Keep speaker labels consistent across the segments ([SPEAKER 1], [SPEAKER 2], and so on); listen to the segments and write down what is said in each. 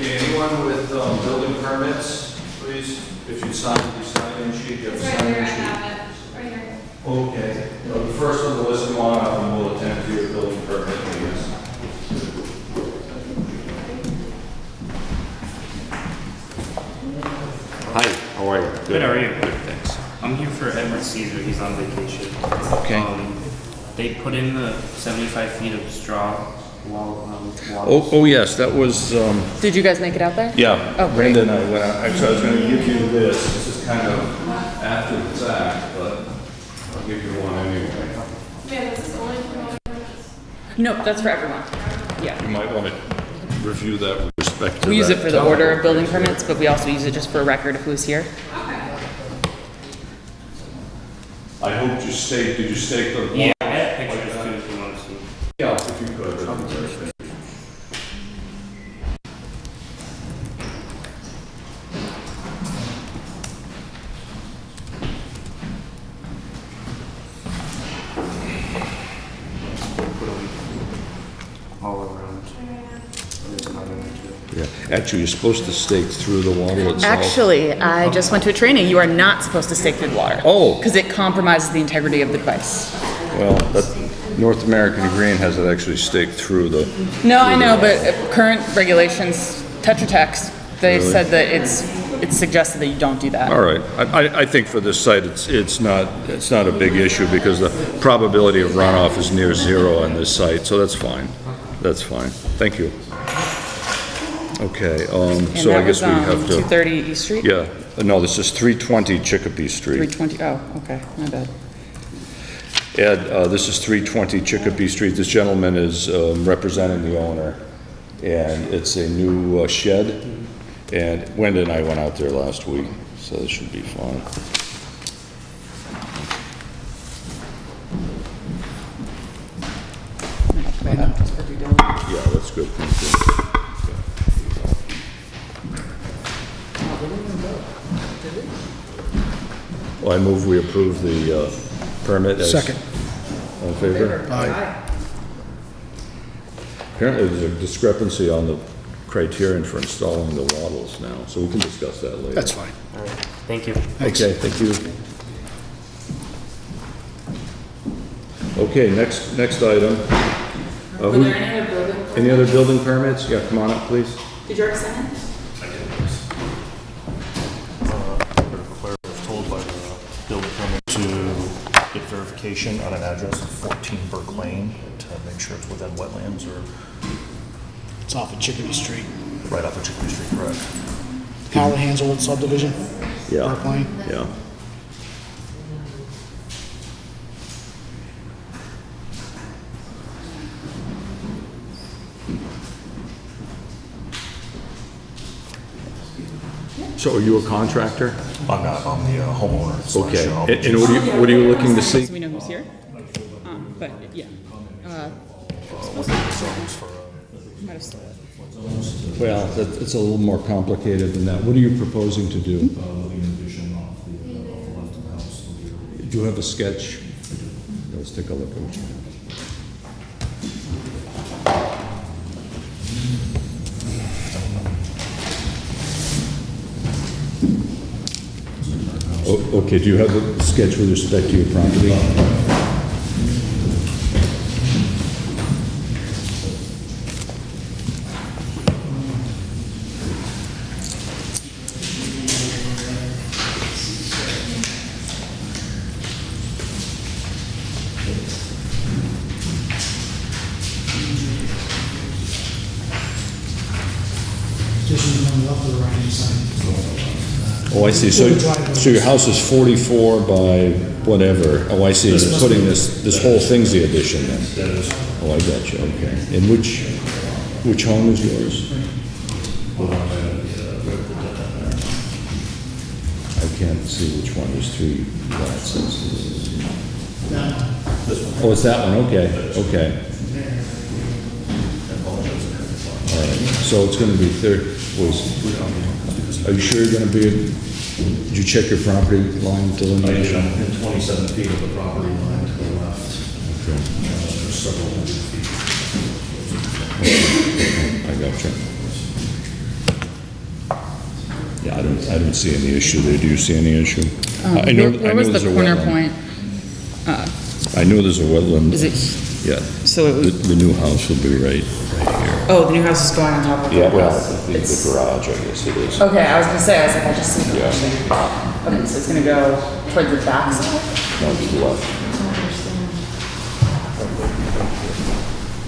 [SPEAKER 1] Okay, anyone with building permits, please, if you sign the sign-in sheet, you have a sign-in sheet.
[SPEAKER 2] Right here.
[SPEAKER 1] Okay, the first on the list, come on up and we'll attend to your building permit, please. Hi, how are you?
[SPEAKER 3] Good, how are you?
[SPEAKER 1] Good, thanks.
[SPEAKER 3] I'm here for Edward Caesar, he's on vacation.
[SPEAKER 1] Okay.
[SPEAKER 3] They put in the 75 feet of straw wall,
[SPEAKER 1] Oh, yes, that was,
[SPEAKER 4] Did you guys make it out there?
[SPEAKER 1] yeah.
[SPEAKER 4] Oh, great.
[SPEAKER 1] Brenda and I went out, actually, I was gonna give you this. This is kind of after the fact, but I'll give you one anyway.
[SPEAKER 2] Yeah, this is only for building permits.
[SPEAKER 4] No, that's for everyone. Yeah.
[SPEAKER 1] You might want to review that with respect to that.
[SPEAKER 4] We use it for the order of building permits, but we also use it just for a record of who's here.
[SPEAKER 2] Okay.
[SPEAKER 1] I hope you stake, did you stake the?
[SPEAKER 3] Yeah, I have pictures too if you want to see.
[SPEAKER 1] Yeah, if you could. that'd be perfect.
[SPEAKER 3] Put them all around. There's another one too.
[SPEAKER 1] Yeah, actually, you're supposed to stake through the water itself.
[SPEAKER 4] Actually, I just went to a training. You are not supposed to stake through the water.
[SPEAKER 1] Oh.
[SPEAKER 4] Because it compromises the integrity of the device.
[SPEAKER 1] Well, that, North American Green has it actually staked through the.
[SPEAKER 4] No, I know, but current regulations, Tetra Tech's, they've
[SPEAKER 1] Really?
[SPEAKER 4] said that it's suggested that you don't do that.
[SPEAKER 1] All right, I think for this site, it's not a big issue because the probability of runoff is near zero on this site, so that's fine. That's fine. Thank you. Okay,
[SPEAKER 4] And
[SPEAKER 1] so I
[SPEAKER 4] that
[SPEAKER 1] guess
[SPEAKER 4] was,
[SPEAKER 1] we have to.
[SPEAKER 4] 230 East Street?
[SPEAKER 1] Yeah, no, this is 320 Chicopee Street.
[SPEAKER 4] 320, oh, okay, my bad.
[SPEAKER 1] Ed, this is 320 Chicopee Street. This gentleman is representing the owner, and it's a new shed. And Wenda and I went out there last week, so this should be fun. Yeah, that's good. Thank you. Well, I move we approve the permit as...
[SPEAKER 5] Second.
[SPEAKER 1] All in favor?
[SPEAKER 5] Aye.
[SPEAKER 1] Apparently, there's a discrepancy on the criterion for installing the wattles now, so we can discuss that later.
[SPEAKER 5] That's fine.
[SPEAKER 3] All right, thank you.
[SPEAKER 5] Thanks.
[SPEAKER 1] Okay, thank you. Okay, next item.
[SPEAKER 4] Were there any other building?
[SPEAKER 1] Any other building permits? Yeah, come on up, please.
[SPEAKER 4] Did you already send it?
[SPEAKER 6] Claire was told by the building permit to get verification on an address of 14 Burke Lane to make sure it's within wetlands or
[SPEAKER 5] It's off of Chickadee Street.
[SPEAKER 6] right off of Chicopee Street, correct?
[SPEAKER 5] Callahan's old subdivision.
[SPEAKER 1] Yeah.
[SPEAKER 5] Burke Lane.
[SPEAKER 1] Yeah. So are you a contractor?
[SPEAKER 6] I'm not, I'm the homeowner.
[SPEAKER 1] Okay,
[SPEAKER 6] slash,
[SPEAKER 1] and what are you looking to
[SPEAKER 4] So
[SPEAKER 1] see?
[SPEAKER 4] we know who's here? But, yeah. Might have stolen it.
[SPEAKER 1] Well, it's a little more complicated than that. What are you proposing to do? Do you have a sketch? Let's take a look at what you have. Okay, do you have a sketch with respect to your property?
[SPEAKER 5] Just on the left or the right hand side.
[SPEAKER 1] Oh, I see. So your house is 44 by whatever. Oh, I see. You're putting this whole thing's the addition then? Oh, I got you. Okay. And which home is yours? I can't see which one. There's three lots. Oh, it's that one. Okay. Okay. All right. So it's going to be are you sure you're going to be? Did you check your property line delineation?
[SPEAKER 6] In 27 feet of the property line to the left.
[SPEAKER 1] Okay.
[SPEAKER 6] There's several hundred feet.
[SPEAKER 1] I got you. I don't see any issue there. Do you see any issue? I know
[SPEAKER 4] Where was
[SPEAKER 1] there's
[SPEAKER 4] the
[SPEAKER 1] a
[SPEAKER 4] corner
[SPEAKER 1] wetland.
[SPEAKER 4] point?
[SPEAKER 1] I know there's a wetland.
[SPEAKER 4] Is it,
[SPEAKER 1] Yeah.
[SPEAKER 4] so it was,
[SPEAKER 1] The new house will be right here.
[SPEAKER 4] oh, the new house is going on top of the
[SPEAKER 1] Yeah, well,
[SPEAKER 4] house.
[SPEAKER 1] the garage, I guess it is.
[SPEAKER 4] Okay, I was gonna say, I was like, I just see the
[SPEAKER 1] Yeah.
[SPEAKER 4] thing. Okay, so it's gonna go towards the back side?
[SPEAKER 1] No, to the left.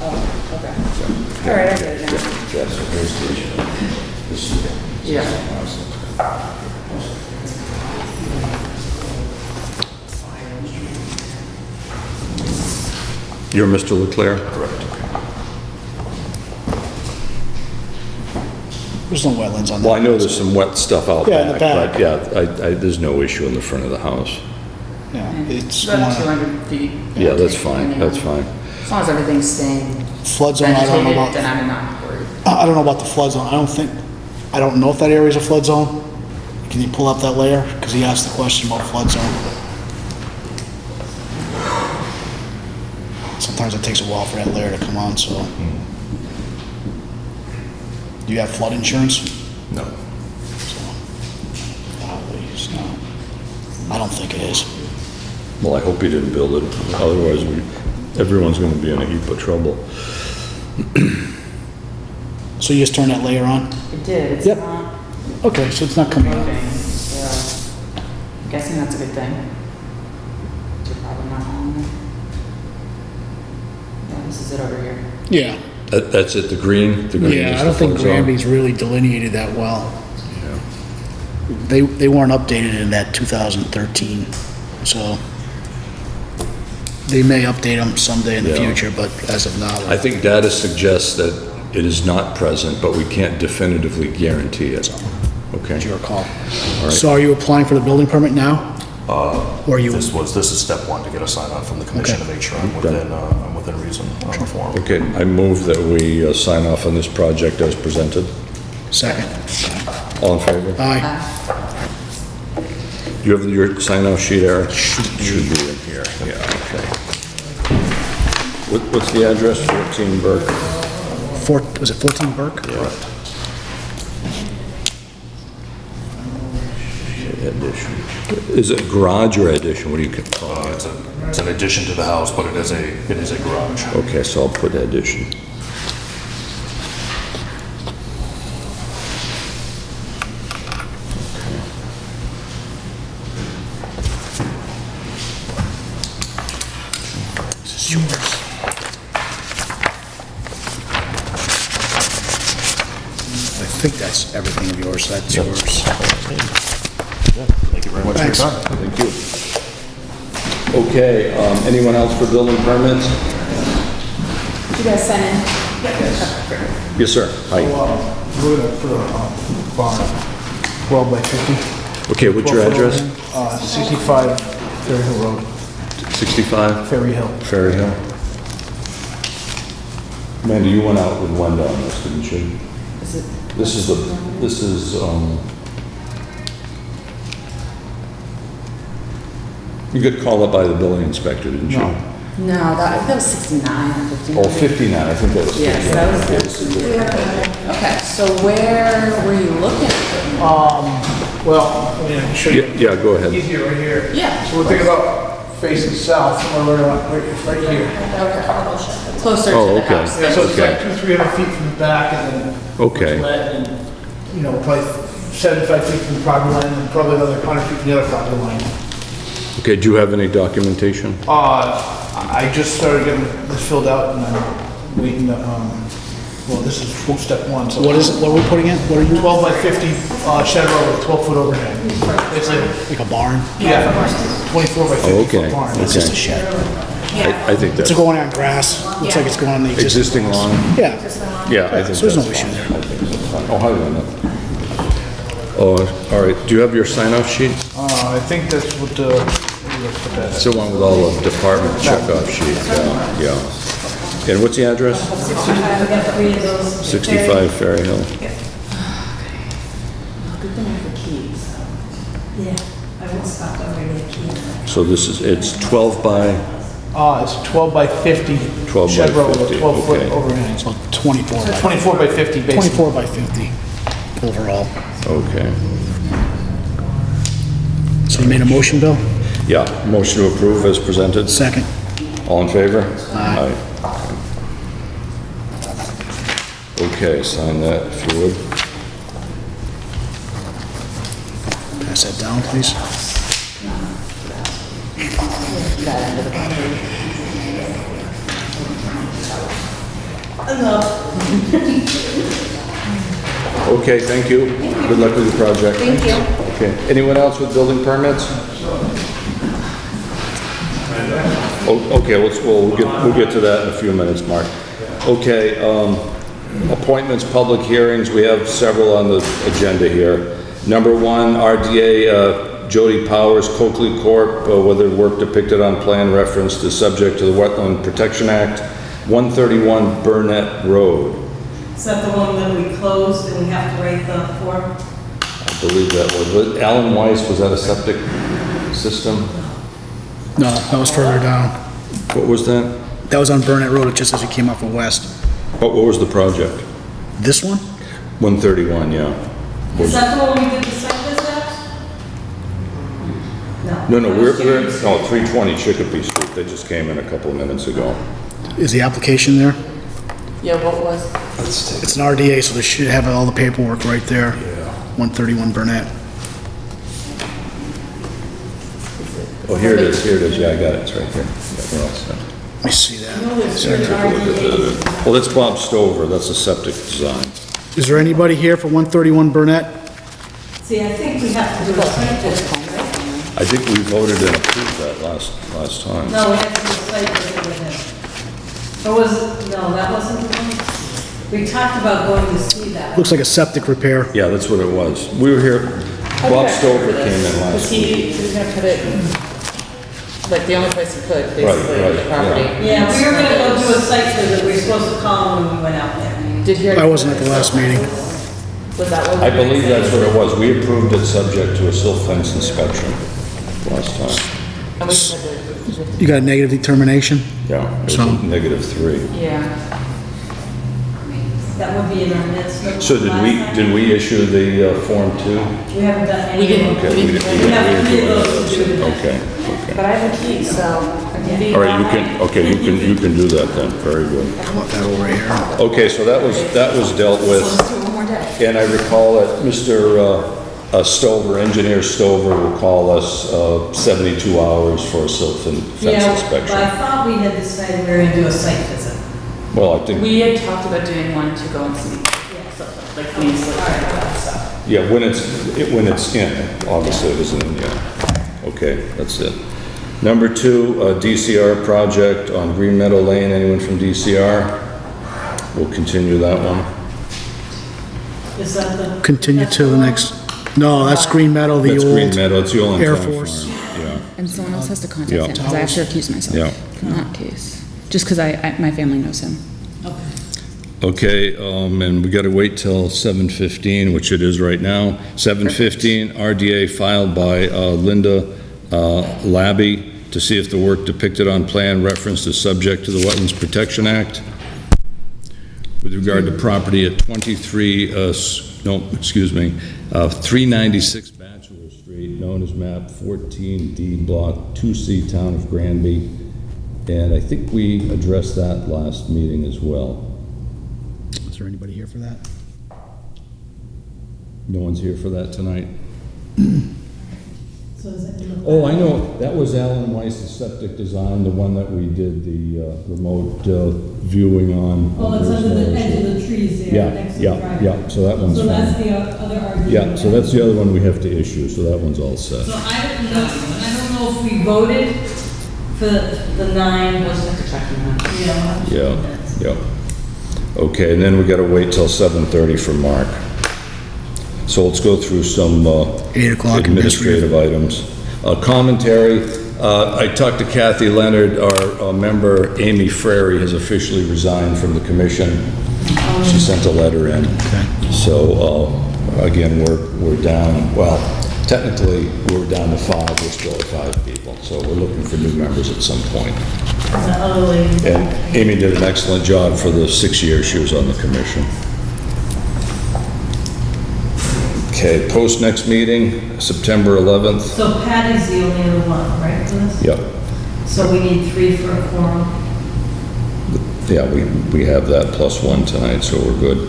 [SPEAKER 4] Oh, okay. All right, I get it now.
[SPEAKER 1] Yeah, so here's the, this is the
[SPEAKER 4] Yeah.
[SPEAKER 1] house. You're Mr. Leclerc? Correct.
[SPEAKER 5] There's no wetlands on that.
[SPEAKER 1] Well, I know there's some wet stuff out
[SPEAKER 5] Yeah, in the
[SPEAKER 1] back,
[SPEAKER 5] back.
[SPEAKER 1] but yeah, there's no issue in the front of the house.
[SPEAKER 5] Yeah, it's
[SPEAKER 4] About
[SPEAKER 5] one
[SPEAKER 4] 200 feet.
[SPEAKER 1] Yeah, that's fine, that's fine.
[SPEAKER 4] As long as everything's staying
[SPEAKER 5] flood zone. I don't know
[SPEAKER 4] vegetated, then
[SPEAKER 5] about.
[SPEAKER 4] I'm not worried.
[SPEAKER 5] I don't know about the flood zone. I don't know if that area is a flood zone. Can you pull up that layer? Because he asked the question about flood zone. Sometimes it takes a while for that layer to come on. So, do you have flood insurance?
[SPEAKER 1] No.
[SPEAKER 5] Probably it's not. I don't think it is.
[SPEAKER 1] Well, I hope he didn't build it, otherwise everyone's gonna be in a heap of trouble.
[SPEAKER 5] So you just turn that layer on?
[SPEAKER 4] It did, it's
[SPEAKER 5] Yep.
[SPEAKER 4] not
[SPEAKER 5] Okay, so it's not coming up.
[SPEAKER 4] moving, so I'm guessing that's a good thing. You're probably not on there. Yeah, this is it over here.
[SPEAKER 5] Yeah.
[SPEAKER 1] That's it, the green? The green
[SPEAKER 5] Yeah,
[SPEAKER 1] is
[SPEAKER 5] I don't
[SPEAKER 1] the
[SPEAKER 5] think
[SPEAKER 1] flood zone?
[SPEAKER 5] Granby's really delineated that well.
[SPEAKER 1] Yeah.
[SPEAKER 5] They weren't updated in that 2013, so they may update them someday in the
[SPEAKER 1] Yeah.
[SPEAKER 5] future, but as of now,
[SPEAKER 1] I think data suggests that it is not present, but we can't definitively guarantee it. Okay?
[SPEAKER 5] it's your call.
[SPEAKER 1] right.
[SPEAKER 5] So are you applying for the building permit now? Or you,
[SPEAKER 6] This is step one, to get a sign off from the commission to make sure I'm within reason on the form.
[SPEAKER 1] Okay, I move that we sign off on this project as presented.
[SPEAKER 5] second?
[SPEAKER 1] All in favor?
[SPEAKER 5] Aye.
[SPEAKER 1] Do you have your sign-off sheet, Eric? Should be in here, yeah, okay. What's the address? 14 Burke?
[SPEAKER 5] Was it 14 Burke?
[SPEAKER 1] Correct. Addition. Is it garage or addition? What do you call it?
[SPEAKER 6] It's an addition to the house, but it is a garage.
[SPEAKER 1] Okay, so I'll put addition.
[SPEAKER 5] This is yours. I think that's everything of yours, that's yours.
[SPEAKER 6] Thank you very much for your
[SPEAKER 5] Thanks.
[SPEAKER 6] time.
[SPEAKER 1] Thank you. Okay, anyone else for building permits?
[SPEAKER 4] Did you guys send in?
[SPEAKER 1] Yes, sir. Hi.
[SPEAKER 5] We're gonna put a barn, 12 by 50.
[SPEAKER 1] Okay, what's your address?
[SPEAKER 5] 65 Ferry Hill Road,
[SPEAKER 1] 65
[SPEAKER 5] Ferry Hill.
[SPEAKER 1] Ferry Hill. Amanda, you went out with Wenda on this, didn't you?
[SPEAKER 4] Is it?
[SPEAKER 1] This is, you got called up by the building inspector, didn't you?
[SPEAKER 5] No.
[SPEAKER 4] No, that was 69 or 59.
[SPEAKER 1] Oh, 59, I think that was 59.
[SPEAKER 4] Yes, that was
[SPEAKER 1] Okay,
[SPEAKER 4] good.
[SPEAKER 1] this is different.
[SPEAKER 4] Okay, so where were you looking?
[SPEAKER 7] Well, I mean, I can show
[SPEAKER 1] Yeah,
[SPEAKER 7] you
[SPEAKER 1] yeah, go ahead.
[SPEAKER 7] easier right here.
[SPEAKER 4] Yeah.
[SPEAKER 7] So we're thinking about facing south, or it's right here.
[SPEAKER 4] Closer
[SPEAKER 1] Oh,
[SPEAKER 4] to the
[SPEAKER 1] okay.
[SPEAKER 4] house.
[SPEAKER 7] Yeah, so it's
[SPEAKER 1] Okay.
[SPEAKER 7] like 200-300 feet from the back, and then
[SPEAKER 1] Okay.
[SPEAKER 7] it's wet, and, you know, probably 75 feet from the property line, and probably another 100 feet from the other property line.
[SPEAKER 1] Okay, do you have any documentation?
[SPEAKER 7] I just started getting this filled out, and I'm waiting to, well, this is step one, so.
[SPEAKER 5] What is it, what are we putting in? What are you,
[SPEAKER 7] 12 by 50 shed row with 12-foot overhang. It's
[SPEAKER 5] like a barn?
[SPEAKER 7] yeah, 24 by 50
[SPEAKER 1] Oh, okay.
[SPEAKER 7] foot barn.
[SPEAKER 5] It's just a shed.
[SPEAKER 1] I think
[SPEAKER 5] It's
[SPEAKER 1] that's
[SPEAKER 5] going on grass, looks like it's going on the existing.
[SPEAKER 1] existing lawn.
[SPEAKER 5] Yeah,
[SPEAKER 1] Yeah, I think
[SPEAKER 5] so there's no
[SPEAKER 1] that's
[SPEAKER 5] issue
[SPEAKER 1] fine.
[SPEAKER 5] there.
[SPEAKER 1] I think that's fine. Oh, hi, Linda. Oh, all right, do you have your sign-off sheet?
[SPEAKER 7] I think that's what the,
[SPEAKER 1] It's the one with all the department check-off sheets, yeah, yeah. And what's the address? 65 Ferry Hill.
[SPEAKER 4] Good thing I have the keys.
[SPEAKER 2] Yeah, I won't stop over the key.
[SPEAKER 1] So this is, it's 12 by,
[SPEAKER 7] it's 12 by 50
[SPEAKER 1] 12 by
[SPEAKER 7] shed row with a
[SPEAKER 1] 50,
[SPEAKER 7] 12-foot
[SPEAKER 1] okay.
[SPEAKER 7] overhang.
[SPEAKER 5] So 24 by,
[SPEAKER 7] 24 by 50 basically.
[SPEAKER 5] 24 by 50 overall.
[SPEAKER 1] okay.
[SPEAKER 5] So you made a motion, Bill?
[SPEAKER 1] Yeah, motion to approve as presented.
[SPEAKER 5] Second.
[SPEAKER 1] All in favor?
[SPEAKER 5] Aye.
[SPEAKER 1] Okay, sign that if you would.
[SPEAKER 5] Pass that down, please.
[SPEAKER 4] That end of the property.
[SPEAKER 1] Okay, thank you. Good luck with your project.
[SPEAKER 4] Thank you.
[SPEAKER 1] Okay, anyone else with building permits? Oh, okay, we'll get to that in a few minutes, Mark. Okay, appointments, public hearings, we have several on the agenda here. Number one, RDA Jody Powers, Coakley Corp., whether work depicted on plan referenced is subject to the Wetland Protection Act, 131 Burnett Road.
[SPEAKER 2] Is that the one that we closed and we have to write the form?
[SPEAKER 1] I believe that was, Alan Weiss, was that a septic system?
[SPEAKER 5] No, that was further down.
[SPEAKER 1] What was that?
[SPEAKER 5] That was on Burnett Road, just as you came up of West.
[SPEAKER 1] What was the project?
[SPEAKER 5] This one?
[SPEAKER 1] 131, yeah.
[SPEAKER 2] Is that the one we did the site visit?
[SPEAKER 1] No,
[SPEAKER 2] That
[SPEAKER 1] we're,
[SPEAKER 2] was James.
[SPEAKER 1] no, 320 Chicopee Street, they just came in a couple of minutes ago.
[SPEAKER 5] Is the application there?
[SPEAKER 4] Yeah, what was?
[SPEAKER 5] It's an RDA, so they should have all the paperwork right there. 131 Burnett.
[SPEAKER 1] Oh, here it is, yeah, I got it, it's right there. Yeah, we're all set.
[SPEAKER 5] Let me see that.
[SPEAKER 2] No, there's three RDAs.
[SPEAKER 1] Well, that's Bob Stover, that's a septic design.
[SPEAKER 5] Is there anybody here for 131 Burnett?
[SPEAKER 2] See, I think we have to do a site visit, right?
[SPEAKER 1] I think we voted and approved that last time.
[SPEAKER 2] No, we have to do a site visit with him. Or was, no, that wasn't the one? We talked about going to see that.
[SPEAKER 5] Looks like a septic repair.
[SPEAKER 1] Yeah, that's what it was. We were here, Bob Stover came in
[SPEAKER 4] Was
[SPEAKER 1] last
[SPEAKER 4] he
[SPEAKER 1] week.
[SPEAKER 4] was gonna put it, like, the only place he could, basically,
[SPEAKER 1] right,
[SPEAKER 4] the property?
[SPEAKER 2] Yeah, we were gonna go do a site visit, we were supposed to call him when we went out there.
[SPEAKER 4] Did you?
[SPEAKER 5] I wasn't at the last meeting.
[SPEAKER 4] Was that what?
[SPEAKER 1] I believe that's what it was. We approved it subject to a silt fence inspection last time.
[SPEAKER 4] And we said that-
[SPEAKER 5] You got a negative determination?
[SPEAKER 1] Yeah, it was
[SPEAKER 5] So-
[SPEAKER 1] -3.
[SPEAKER 4] Yeah.
[SPEAKER 2] That would be in our midst.
[SPEAKER 1] So did we issue the Form 2?
[SPEAKER 2] We haven't done any.
[SPEAKER 4] We didn't.
[SPEAKER 1] Okay,
[SPEAKER 4] We
[SPEAKER 1] we
[SPEAKER 4] didn't-
[SPEAKER 1] didn't
[SPEAKER 2] have
[SPEAKER 1] do
[SPEAKER 2] three of
[SPEAKER 1] it.
[SPEAKER 2] those to do today.
[SPEAKER 1] Okay,
[SPEAKER 4] But I have a key, so I can be.
[SPEAKER 1] All right, you can do that then. Very good.
[SPEAKER 5] Put that over here.
[SPEAKER 1] Okay, so that was dealt with.
[SPEAKER 4] Let's do it one more day.
[SPEAKER 1] And I recall that Mr. Stover, Engineer Stover, will call us 72 hours for a silt fence
[SPEAKER 2] Yeah, but I
[SPEAKER 1] inspection.
[SPEAKER 2] thought we had decided we were gonna do a site visit.
[SPEAKER 1] Well, I think,
[SPEAKER 4] We had talked about doing one to go and see, like, things like that stuff.
[SPEAKER 1] yeah, when it's in, obviously it isn't in yet. Okay, that's it. Number 2, DCR project on Green Meadow Lane. Anyone from DCR? We'll continue that one.
[SPEAKER 2] Is that the?
[SPEAKER 5] Continue
[SPEAKER 2] that's
[SPEAKER 5] to the next, no, that's Green Meadow, the
[SPEAKER 1] That's Green
[SPEAKER 5] old.
[SPEAKER 1] Meadow, it's the old
[SPEAKER 5] Air
[SPEAKER 1] town
[SPEAKER 5] Force.
[SPEAKER 1] farm. Yeah.
[SPEAKER 8] And someone else has to
[SPEAKER 1] Yeah.
[SPEAKER 8] contact him, because I have to recuse myself
[SPEAKER 1] Yeah.
[SPEAKER 8] from that case. Just because my family knows him.
[SPEAKER 1] Okay, and we gotta wait till 7:15, which it is right now. 7:15, RDA filed by Linda Labby to see if the work depicted on plan referenced is subject to the Wetlands Protection Act. With regard to property at 396 Bachelor Street, known as map 14D, block 2C, town of Granby. And I think we addressed that last meeting as well.
[SPEAKER 5] Is there anybody here for that?
[SPEAKER 1] No one's here for that tonight?
[SPEAKER 2] So is that in the?
[SPEAKER 1] Oh, I know, that was Alan Weiss's septic design, the one that we did the remote viewing on.
[SPEAKER 2] Oh, it's under the edge of the trees there,
[SPEAKER 1] Yeah,
[SPEAKER 2] next to the driveway.
[SPEAKER 1] yeah, so that one's
[SPEAKER 2] So that's
[SPEAKER 1] fine.
[SPEAKER 2] the other argument.
[SPEAKER 1] Yeah, so that's the other one we have to issue, so that one's all set.
[SPEAKER 2] So I don't know if we voted for the 9.
[SPEAKER 4] We'll just have to check on that.
[SPEAKER 2] Yeah.
[SPEAKER 1] Yeah, yeah. Okay, and then we gotta wait till 7:30 for Mark. So let's go through some
[SPEAKER 5] 8 o'clock
[SPEAKER 1] administrative items. Commentary, I talked to Kathy Leonard, our member Amy Frary has officially resigned from the commission. She sent a letter in.
[SPEAKER 5] Okay.
[SPEAKER 1] So, again, we're down, well, technically, we're down to 5, we're still at 5 people, so we're looking for new members at some point.
[SPEAKER 2] And the other lady.
[SPEAKER 1] And Amy did an excellent job for the 6 years she was on the commission. Okay, post next meeting, September 11th.
[SPEAKER 2] So Patty's the only other one, right, for this?
[SPEAKER 1] Yep.
[SPEAKER 2] So we need 3 for a quorum.
[SPEAKER 1] Yeah, we have that plus 1 tonight, so we're good.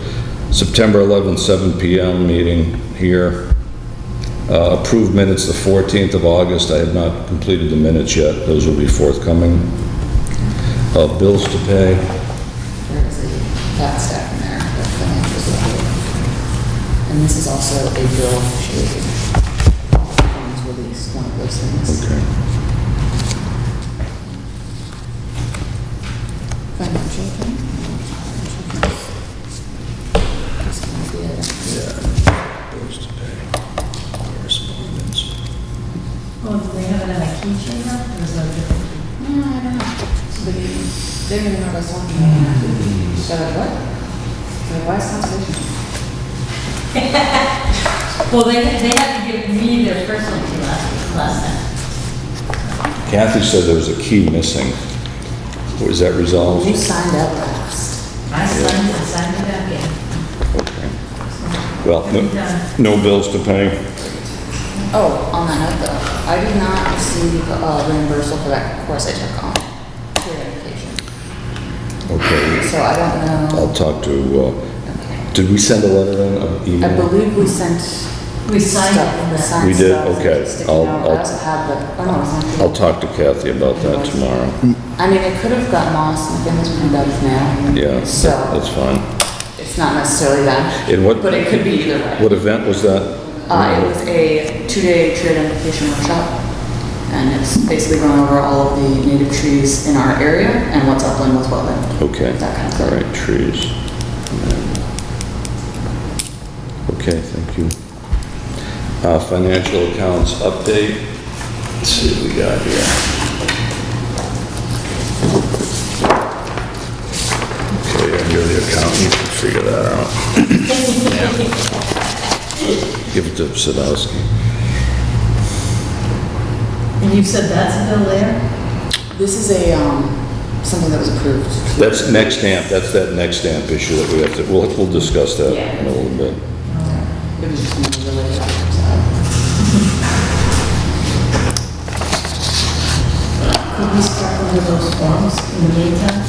[SPEAKER 1] September 11th, 7 PM meeting here. Approved minutes the 14th of August. I have not completed the minutes yet. Those will be forthcoming. Bills to pay.
[SPEAKER 4] There is that stack in there, the financials report. And this is also a bill shading. Funds released, one of those things.
[SPEAKER 1] Okay.
[SPEAKER 4] Financial thing? That's gonna be it.
[SPEAKER 1] Yeah. Bills to pay. Correspondence.
[SPEAKER 2] Oh, do they have it on a keychain now, or is that different?
[SPEAKER 4] No, I don't know. But they didn't even know I was watching. So what? Why is conservation?
[SPEAKER 2] Well, they had to give me their personal key last time.
[SPEAKER 1] Kathy said there was a key missing. Was that resolved?
[SPEAKER 4] You signed up last.
[SPEAKER 2] I signed it back in.
[SPEAKER 1] Okay. Well, no bills to pay.
[SPEAKER 4] Oh, on that note though, I did not receive reimbursement for that course I took on peer education.
[SPEAKER 1] Okay.
[SPEAKER 4] So I don't know.
[SPEAKER 1] I'll talk to,
[SPEAKER 4] Okay.
[SPEAKER 1] did we send a letter in, an
[SPEAKER 4] I
[SPEAKER 1] email?
[SPEAKER 4] believe we sent.
[SPEAKER 2] We signed
[SPEAKER 4] stuff-
[SPEAKER 2] it in that.
[SPEAKER 4] signed
[SPEAKER 1] We did?
[SPEAKER 4] stuff
[SPEAKER 1] Okay.
[SPEAKER 4] sticking
[SPEAKER 1] I'll-
[SPEAKER 4] out. I also had the, oh no, it's not.
[SPEAKER 1] I'll talk to Kathy about that tomorrow.
[SPEAKER 4] I mean, it could have gotten lost, and again, it's pretty bad with mail.
[SPEAKER 1] Yeah,
[SPEAKER 4] So,
[SPEAKER 1] that's fine.
[SPEAKER 4] it's not necessarily that,
[SPEAKER 1] And what,
[SPEAKER 4] but it could be either way.
[SPEAKER 1] what event was that?
[SPEAKER 4] It was a 2-day tree identification workshop, and it's basically going over all of the native trees in our area and what's upland, what's wetland.
[SPEAKER 1] Okay.
[SPEAKER 4] That kind of
[SPEAKER 1] All
[SPEAKER 4] thing.
[SPEAKER 1] right, trees. Okay, thank you. Financial accounts update. Let's see what we got here. Okay, you're the accountant, you can figure that out. Give it to Sadowski.
[SPEAKER 2] And you said that's a bill there?
[SPEAKER 4] This is something that was approved.
[SPEAKER 1] That's next stamp, that's that next stamp issue that we have to, we'll discuss that in a little bit.
[SPEAKER 4] It was just maybe related items.
[SPEAKER 2] Could we start one of those forms in the meantime?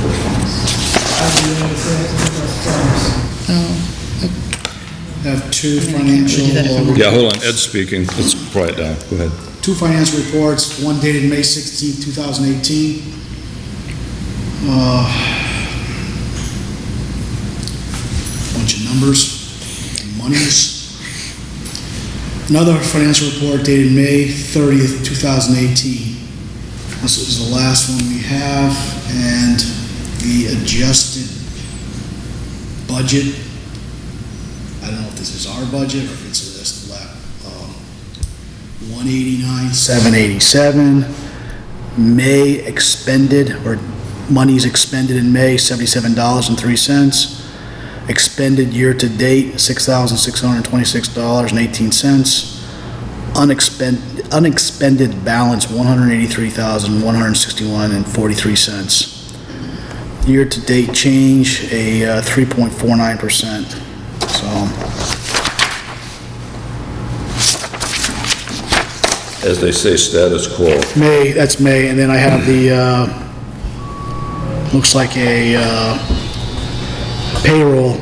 [SPEAKER 4] Which ones?
[SPEAKER 2] Are we able to do those forms?
[SPEAKER 5] Have 2 financial,
[SPEAKER 1] Yeah, hold on, Ed's speaking, let's quiet down, go ahead.
[SPEAKER 5] 2 financial reports, one dated May 16, 2018. Bunch of numbers, monies. Another financial report dated May 30th, 2018. This is the last one we have, and the adjusted budget. I don't know if this is our budget or if it's this lap. 189,787. May expended, or monies expended in May, $77.03. Expended year-to-date, $6,626.18. Unexpended balance, $183,161.43. Year-to-date change, a 3.49%. So,
[SPEAKER 1] As they say, status quo.
[SPEAKER 5] May, that's May, and then I have the, looks like a payroll,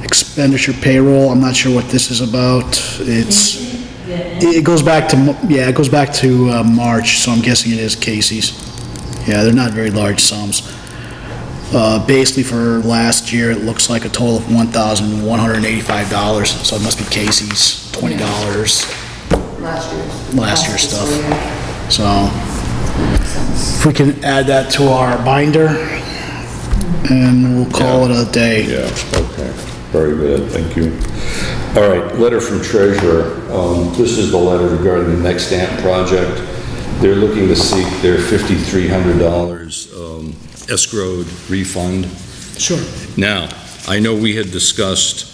[SPEAKER 5] expenditure payroll. I'm not sure what this is about. It goes back to, it goes back to March, so I'm guessing it is Casey's. Yeah, they're not very large sums. Basically for last year, it looks like a total of $1,185, so it must be Casey's, $20. Last year's stuff. So, if we can add that to our binder, and we'll call it a day.
[SPEAKER 1] Yeah, okay, very good, thank you. All right, letter from treasurer. This is the letter regarding the next stamp project. They're looking to seek their $5,300 escrowed refund.
[SPEAKER 5] Sure.
[SPEAKER 1] Now, I know we had discussed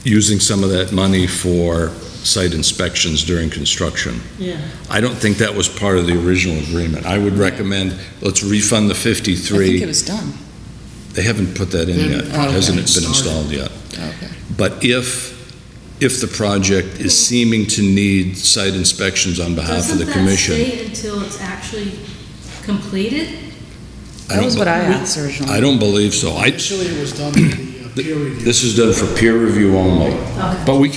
[SPEAKER 1] using some of that money for site inspections during construction.
[SPEAKER 2] Yeah.
[SPEAKER 1] I don't think that was part of the original agreement. I would recommend, let's refund the 53.
[SPEAKER 4] I think it was done.
[SPEAKER 1] They haven't put that in yet.
[SPEAKER 5] Oh, okay.
[SPEAKER 1] Hasn't it been installed yet?
[SPEAKER 4] Okay.
[SPEAKER 1] But if if the project is seeming to need site inspections on behalf of the commission.
[SPEAKER 2] Doesn't that stay until it's actually completed?
[SPEAKER 1] I
[SPEAKER 8] That
[SPEAKER 1] don't
[SPEAKER 8] was
[SPEAKER 1] be-
[SPEAKER 8] what I asked originally.
[SPEAKER 1] I don't believe so.
[SPEAKER 5] Initially, it was done with the peer review.
[SPEAKER 1] This is done for peer review only. But we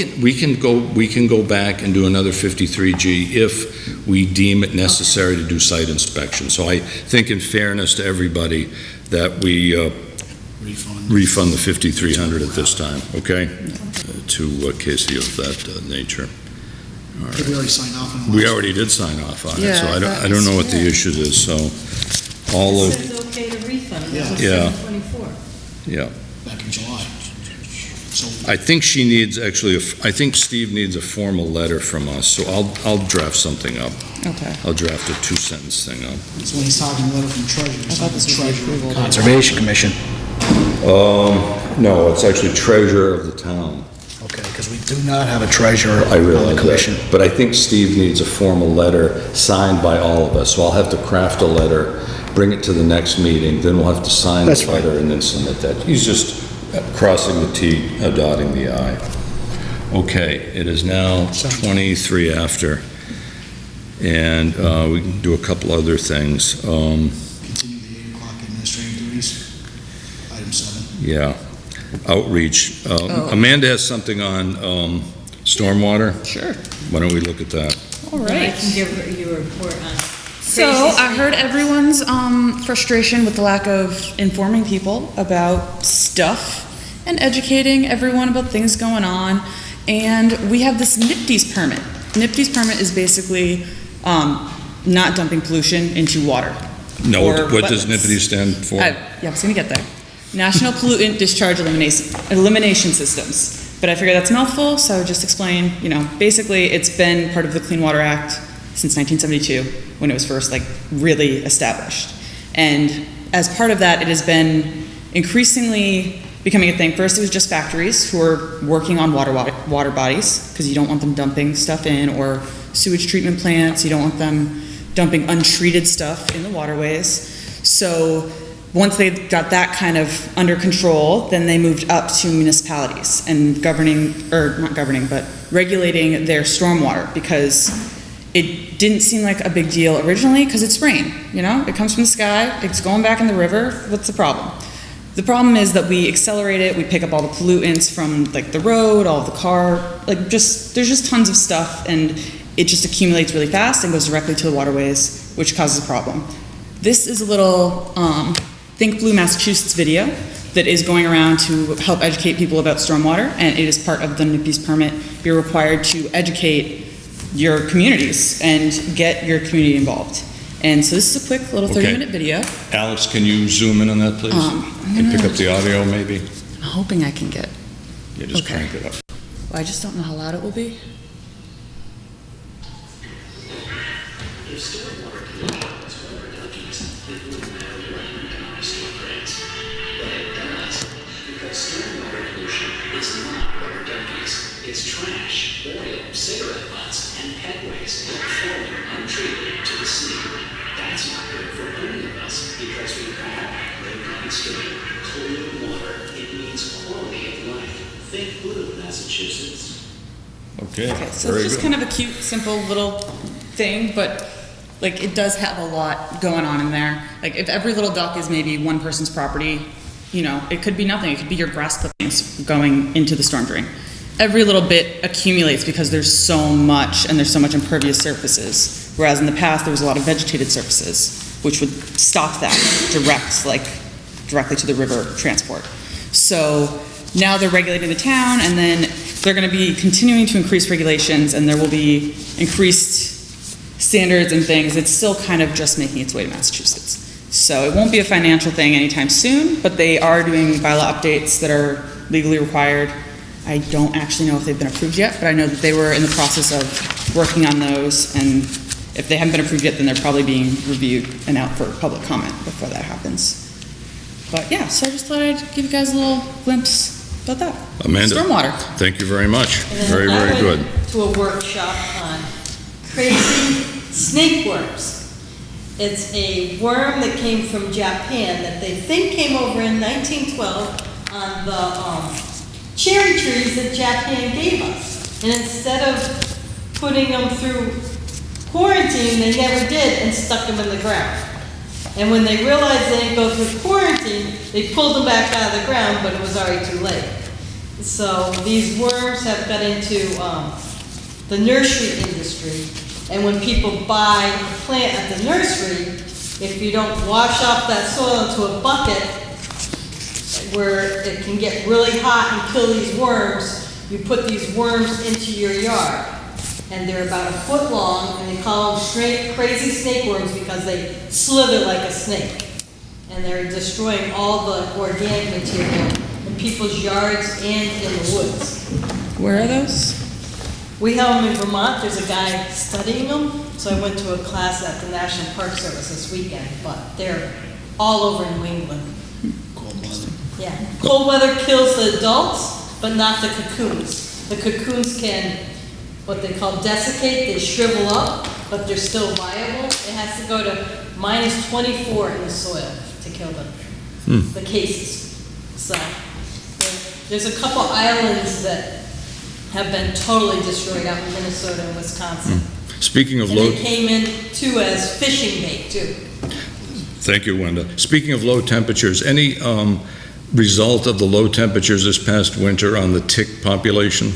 [SPEAKER 1] can go back and do another 53G if we deem it necessary to do site inspection. So I think in fairness to everybody that we refund the 5,300 at this time, okay? To Casey of that nature. All
[SPEAKER 5] Did we
[SPEAKER 1] right.
[SPEAKER 5] already sign off on it?
[SPEAKER 1] We already did sign off on it,
[SPEAKER 8] Yeah,
[SPEAKER 1] so I
[SPEAKER 8] that
[SPEAKER 1] don't know
[SPEAKER 8] was-
[SPEAKER 1] what the issue is, so all
[SPEAKER 2] It
[SPEAKER 1] of,
[SPEAKER 2] says okay to refund,
[SPEAKER 5] Yeah.
[SPEAKER 2] that was
[SPEAKER 1] Yeah.
[SPEAKER 2] 7/24.
[SPEAKER 1] yeah.
[SPEAKER 5] Back in July. So,
[SPEAKER 1] I think she needs, actually, I think Steve needs a formal letter from us, so I'll draft something up.
[SPEAKER 8] Okay.
[SPEAKER 1] I'll draft a 2-sentence thing up.
[SPEAKER 5] so when he's talking letter from treasurer,
[SPEAKER 8] I
[SPEAKER 5] he's
[SPEAKER 8] thought
[SPEAKER 5] talking
[SPEAKER 8] this was the
[SPEAKER 5] treasurer
[SPEAKER 8] approval.
[SPEAKER 5] of Conservation Commission.
[SPEAKER 1] No, it's actually treasurer of the town.
[SPEAKER 5] Okay, because we do not have a treasurer
[SPEAKER 1] I
[SPEAKER 5] on
[SPEAKER 1] realize
[SPEAKER 5] the commission.
[SPEAKER 1] that. But I think Steve needs a formal letter signed by all of us, so I'll have to craft a letter, bring it to the next meeting, then we'll have to sign
[SPEAKER 5] That's
[SPEAKER 1] the
[SPEAKER 5] fine.
[SPEAKER 1] letter and then submit that. He's just crossing the T, dotting the I. Okay, it is now 23 after, and we can do a couple other things.
[SPEAKER 5] Continue the 8 o'clock administrative duties. Item 7.
[SPEAKER 1] Yeah, outreach. Amanda has something on stormwater.
[SPEAKER 8] Sure.
[SPEAKER 1] Why don't we look at that?
[SPEAKER 8] All
[SPEAKER 2] Then I
[SPEAKER 8] right.
[SPEAKER 2] can give you a report on.
[SPEAKER 8] So I heard everyone's frustration with the lack of informing people about stuff and educating everyone about things going on. And we have this NIPD's permit. NIPD's permit is basically not dumping pollution into water.
[SPEAKER 1] No,
[SPEAKER 8] or
[SPEAKER 1] what does
[SPEAKER 8] wetlands.
[SPEAKER 1] NIPD stand for?
[SPEAKER 8] Yeah, I was gonna get there. National Pollutant Discharge Elimination Systems. But I figured that's a mouthful, so I would just explain, basically it's been part of the Clean Water Act since 1972, when it was first really established. And as part of that, it has been increasingly becoming a thing. First, it was just factories who were working on water bodies, because you don't want them dumping stuff in, or sewage treatment plants, you don't want them dumping untreated stuff in the waterways. So once they got that kind of under control, then they moved up to municipalities and regulating their stormwater, because it didn't seem like a big deal originally, because it's rain, it comes from the sky, it's going back in the river, what's the problem? The problem is that we accelerate it, we pick up all the pollutants from the road, all of the car, there's just tons of stuff, and it just accumulates really fast and goes directly to the waterways, which causes a problem. This is a little Think Blue Massachusetts video that is going around to help educate people about stormwater, and it is part of the NIPD's permit. You're required to educate your communities and get your community involved. And so this is a quick little
[SPEAKER 1] Okay.
[SPEAKER 8] 30-minute video.
[SPEAKER 1] Alex, can you zoom in on that, please? And pick up the audio, maybe?
[SPEAKER 8] I'm hoping I can get,
[SPEAKER 1] Yeah, just
[SPEAKER 8] Okay.
[SPEAKER 1] crank it up.
[SPEAKER 8] well, I just don't know how loud it will be.
[SPEAKER 9] It's trash, oil, cigarette butts, and pet waste falling untreated to the sea. That's not good for any of us because we have live stream, clean water. It means quality of life. Think Blue, Massachusetts.
[SPEAKER 1] Okay,
[SPEAKER 8] Okay, so
[SPEAKER 1] very
[SPEAKER 8] it's just
[SPEAKER 1] good.
[SPEAKER 8] kind of a cute, simple little thing, but it does have a lot going on in there. If every little duck is maybe one person's property, it could be nothing. It could be your grass clippings going into the storm drain. Every little bit accumulates because there's so much, and there's so much impervious surfaces. Whereas in the past, there was a lot of vegetated surfaces, which would stop that directly to the river transport. So now they're regulating the town, and then they're gonna be continuing to increase regulations, and there will be increased standards and things. It's still kind of just making its way to Massachusetts. So it won't be a financial thing anytime soon, but they are doing bylaw updates that are legally required. I don't actually know if they've been approved yet, but I know that they were in the process of working on those, and if they haven't been approved yet, then they're probably being reviewed and out for public comment before that happens. But yeah, so I just thought I'd give you guys a little glimpse about that.
[SPEAKER 1] Amanda.
[SPEAKER 8] Stormwater.
[SPEAKER 1] Thank you very much.
[SPEAKER 2] And then
[SPEAKER 1] Very, very
[SPEAKER 2] I
[SPEAKER 1] good.
[SPEAKER 2] went to a workshop on crazy snake worms. It's a worm that came from Japan that they think came over in 1912 on the cherry trees that Japan gave us. And instead of putting them through quarantine, they never did and stuck them in the ground. And when they realized they didn't go through quarantine, they pulled them back out of the ground, but it was already too late. So these worms have got into the nursery industry. And when people buy a plant at the nursery, if you don't wash off that soil into a bucket where it can get really hot and kill these worms, you put these worms into your yard. And they're about 1 foot long, and they call them crazy snake worms because they slither like a snake. And they're destroying all the organic material in people's yards and in the woods.
[SPEAKER 8] Where are those?
[SPEAKER 2] We have them in Vermont. There's a guy studying them. So I went to a class at the National Park Service this weekend, but they're all over New England.
[SPEAKER 5] Cold weather.
[SPEAKER 2] Yeah. Cold weather kills the adults, but not the cocoons. The cocoons can, what they call desiccate, they shrivel up, but they're still viable. It has to go to minus 24 in the soil to kill them, the cases. So there's a couple islands that have been totally destroyed out in Minnesota and Wisconsin.
[SPEAKER 1] Speaking of
[SPEAKER 2] And
[SPEAKER 1] low,
[SPEAKER 2] they came in too as fishing bait too.
[SPEAKER 1] thank you, Wenda. Speaking of low temperatures, any result of the low temperatures this past winter on the tick population?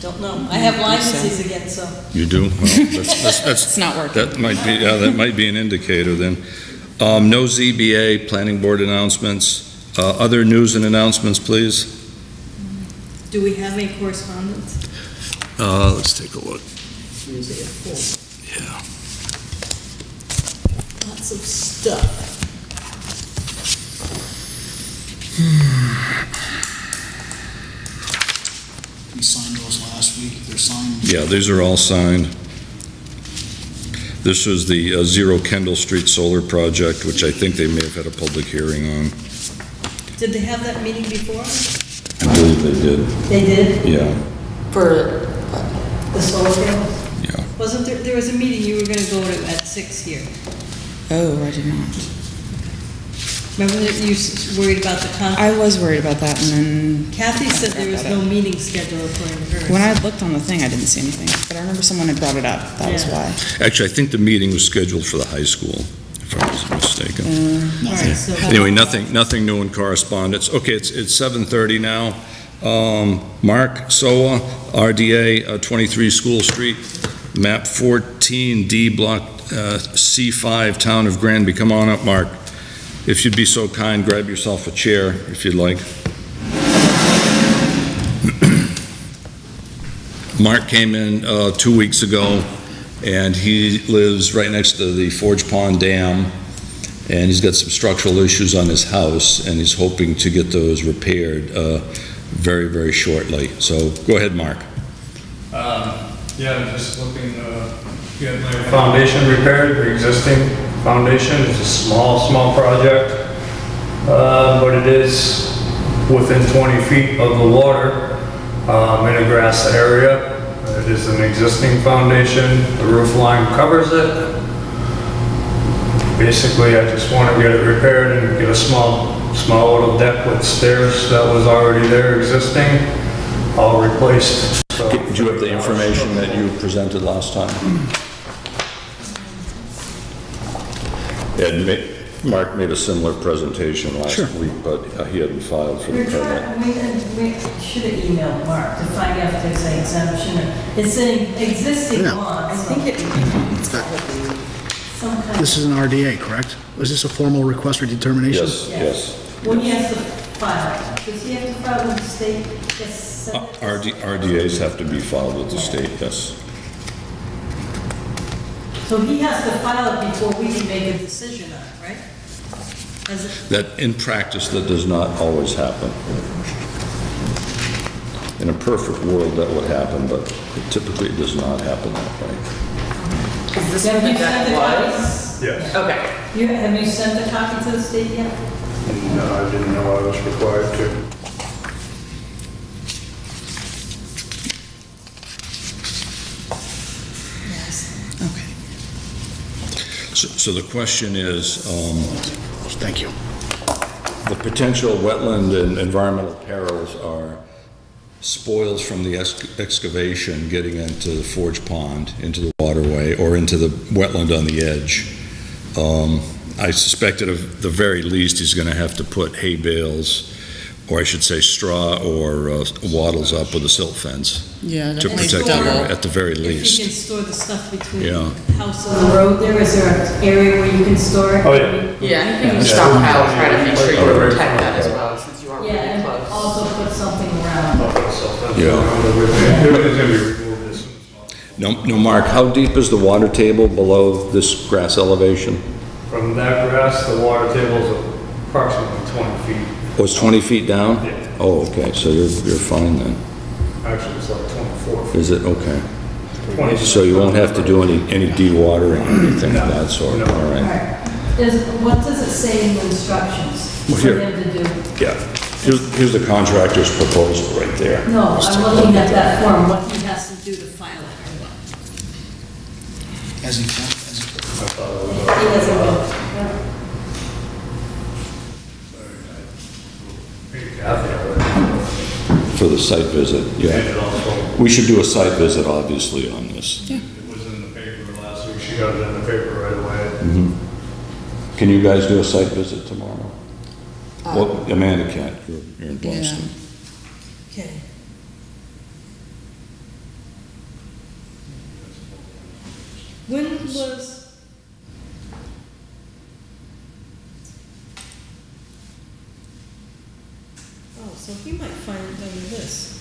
[SPEAKER 2] Don't know. I have Lyme disease again, so.
[SPEAKER 1] You do? Well, that's,
[SPEAKER 8] It's not working.
[SPEAKER 1] that might be, yeah, that might be an indicator then. No ZBA, planning board announcements. Other news and announcements, please.
[SPEAKER 2] Do we have any correspondence?
[SPEAKER 1] Let's take a look.
[SPEAKER 2] Usually a full,
[SPEAKER 1] Yeah.
[SPEAKER 2] lots of stuff.
[SPEAKER 5] We signed those last week. They're signed.
[SPEAKER 1] Yeah, these are all signed. This was the Zero Kendall Street Solar Project, which I think they may have had a public hearing on.
[SPEAKER 2] Did they have that meeting before?
[SPEAKER 1] I believe they did.
[SPEAKER 2] They did?
[SPEAKER 1] Yeah,
[SPEAKER 4] For,
[SPEAKER 2] The solar panels?
[SPEAKER 1] yeah.
[SPEAKER 2] Wasn't there, there was a meeting you were gonna go to at 6 here.
[SPEAKER 8] Oh, I did not.
[SPEAKER 2] Remember that you worried about the conflict?
[SPEAKER 8] I was worried about that, and then
[SPEAKER 2] Kathy said there was no meeting scheduled according to her.
[SPEAKER 8] when I looked on the thing, I didn't see anything. But I remember someone had brought it up. That was
[SPEAKER 2] Yeah.
[SPEAKER 8] why.
[SPEAKER 1] Actually, I think the meeting was scheduled for the high school, if I was mistaken.
[SPEAKER 2] All right, so.
[SPEAKER 1] Anyway, nothing new in correspondence. Okay, it's 7:30 now. Mark Soa, RDA, 23 School Street, map 14D, block C5, town of Granby. Come on up, Mark. If you'd be so kind, grab yourself a chair, if you'd like. Mark came in 2 weeks ago, and he lives right next to the Forge Pond Dam, and he's got some structural issues on his house, and he's hoping to get those repaired very, very shortly. So go ahead, Mark.
[SPEAKER 10] Yeah, I'm just looking to get my foundation repaired, the existing foundation. It's a small project, but it is within 20 feet of the water in a grass area. It is an existing foundation. The roof line covers it. Basically, I just want to get it repaired and get a small little deck with stairs that was already there existing, all replaced. So,
[SPEAKER 1] Did you have the information that you presented last time? Mark made a similar presentation last week, but he hadn't filed for the
[SPEAKER 2] We're
[SPEAKER 1] permit.
[SPEAKER 2] trying, we should have emailed Mark to find out if there's an exemption. It's an existing
[SPEAKER 5] Yeah.
[SPEAKER 2] law.
[SPEAKER 4] I think it,
[SPEAKER 2] Some kind
[SPEAKER 5] This is an RDA, correct? Was this a formal request for determination?
[SPEAKER 1] Yes.
[SPEAKER 2] When he has to file, does he have to file with the state? Yes. send it to-
[SPEAKER 1] RDAs have to be filed with the state, yes.
[SPEAKER 2] So he has to file it before we can make a decision on it, right? As it-
[SPEAKER 1] That, in practice, that does not always happen. In a perfect world, that would happen, but typically it does not happen that way.
[SPEAKER 4] is this
[SPEAKER 2] Have
[SPEAKER 4] what
[SPEAKER 2] you
[SPEAKER 4] that
[SPEAKER 2] sent a copy?
[SPEAKER 4] was?
[SPEAKER 10] yes.
[SPEAKER 4] Okay.
[SPEAKER 2] Have you sent a copy to the state yet?
[SPEAKER 10] No, I didn't know I was required to.
[SPEAKER 8] Okay.
[SPEAKER 1] So the question is,
[SPEAKER 5] Thank you.
[SPEAKER 1] the potential wetland and environmental perils are spoils from the excavation getting into the Forge Pond, into the waterway, or into the wetland on the edge. I suspect at the very least he's going to have to put hay bales, or I should say straw or wattles up with a silt fence
[SPEAKER 8] Yeah,
[SPEAKER 1] to
[SPEAKER 8] definitely
[SPEAKER 1] protect the
[SPEAKER 8] double.
[SPEAKER 1] area at the very
[SPEAKER 2] If you can
[SPEAKER 1] least.
[SPEAKER 2] store the stuff between
[SPEAKER 1] Yeah.
[SPEAKER 2] the house and the road there, is there an area where you can store it?
[SPEAKER 10] Oh, yeah.
[SPEAKER 4] Yeah, anything you stockpile, try to make sure you protect that as well, since you are
[SPEAKER 2] Yeah,
[SPEAKER 4] really
[SPEAKER 2] and
[SPEAKER 4] close.
[SPEAKER 2] also put something around.
[SPEAKER 1] Yeah.
[SPEAKER 10] Everything's gonna be removed as soon as possible.
[SPEAKER 1] No, Mark, how deep is the water table below this grass elevation?
[SPEAKER 10] From that grass, the water table is approximately 20 feet.
[SPEAKER 1] Oh, it's 20 feet down?
[SPEAKER 10] Yeah.
[SPEAKER 1] Oh, okay, so you're fine then.
[SPEAKER 10] Actually, it's like 24 feet.
[SPEAKER 1] Is it? Okay.
[SPEAKER 10] 20 feet.
[SPEAKER 1] So you won't have to do any dewatering or anything of that sort?
[SPEAKER 10] No.
[SPEAKER 1] All
[SPEAKER 2] All
[SPEAKER 1] right.
[SPEAKER 2] right. What does it say in the instructions
[SPEAKER 1] Well,
[SPEAKER 2] for
[SPEAKER 1] here.
[SPEAKER 2] him to do?
[SPEAKER 1] Yeah. Here's the contractor's proposal right there.
[SPEAKER 2] No, I'm looking at that form, what he has to do to file it.
[SPEAKER 5] As he,
[SPEAKER 2] He doesn't go.
[SPEAKER 10] Kathy already.
[SPEAKER 1] For the site visit,
[SPEAKER 10] And
[SPEAKER 1] yeah.
[SPEAKER 10] it also,
[SPEAKER 1] We should do a site visit, obviously, on this.
[SPEAKER 10] it was in the paper last week. She got it in the paper right away.
[SPEAKER 1] Can you guys do a site visit tomorrow? Well, Amanda can't, you're in Boston.
[SPEAKER 2] Okay. When was? Oh, so he might find it under this.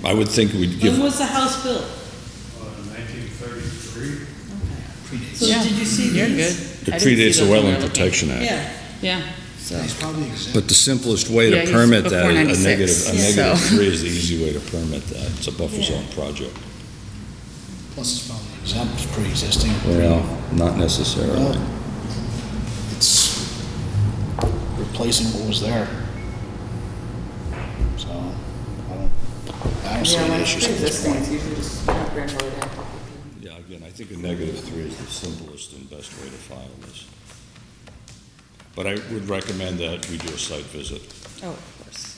[SPEAKER 1] I would think we'd
[SPEAKER 2] When
[SPEAKER 1] give,
[SPEAKER 2] was the house built?
[SPEAKER 10] 1933.
[SPEAKER 2] So
[SPEAKER 8] Yeah,
[SPEAKER 2] did you see
[SPEAKER 8] you're
[SPEAKER 2] these?
[SPEAKER 8] good.
[SPEAKER 1] it
[SPEAKER 8] I didn't see
[SPEAKER 1] predates the
[SPEAKER 8] those when we were
[SPEAKER 1] Wetland
[SPEAKER 8] looking.
[SPEAKER 1] Protection Act.
[SPEAKER 2] Yeah.
[SPEAKER 8] Yeah, so.
[SPEAKER 5] he's probably exempt.
[SPEAKER 1] But the simplest way
[SPEAKER 8] Yeah,
[SPEAKER 1] to
[SPEAKER 8] he's
[SPEAKER 1] permit that,
[SPEAKER 8] before
[SPEAKER 1] a
[SPEAKER 8] 96,
[SPEAKER 1] negative
[SPEAKER 8] so.
[SPEAKER 1] 3 is the easy way to permit that. It's a buffer
[SPEAKER 2] Yeah.
[SPEAKER 1] zone project.
[SPEAKER 5] Plus it's probably exempt, it's pre-existing.
[SPEAKER 1] Well, not necessarily.
[SPEAKER 5] Well, it's replacing what was there. So, I don't see
[SPEAKER 4] Yeah, when
[SPEAKER 5] any
[SPEAKER 4] it's
[SPEAKER 5] issues at this
[SPEAKER 4] pre-existing,
[SPEAKER 5] point.
[SPEAKER 4] it's usually just grandfathered in.
[SPEAKER 1] Yeah, again, I think a negative 3 is the simplest and best way to file this. But I would recommend that we do a site visit.
[SPEAKER 8] Oh, of course.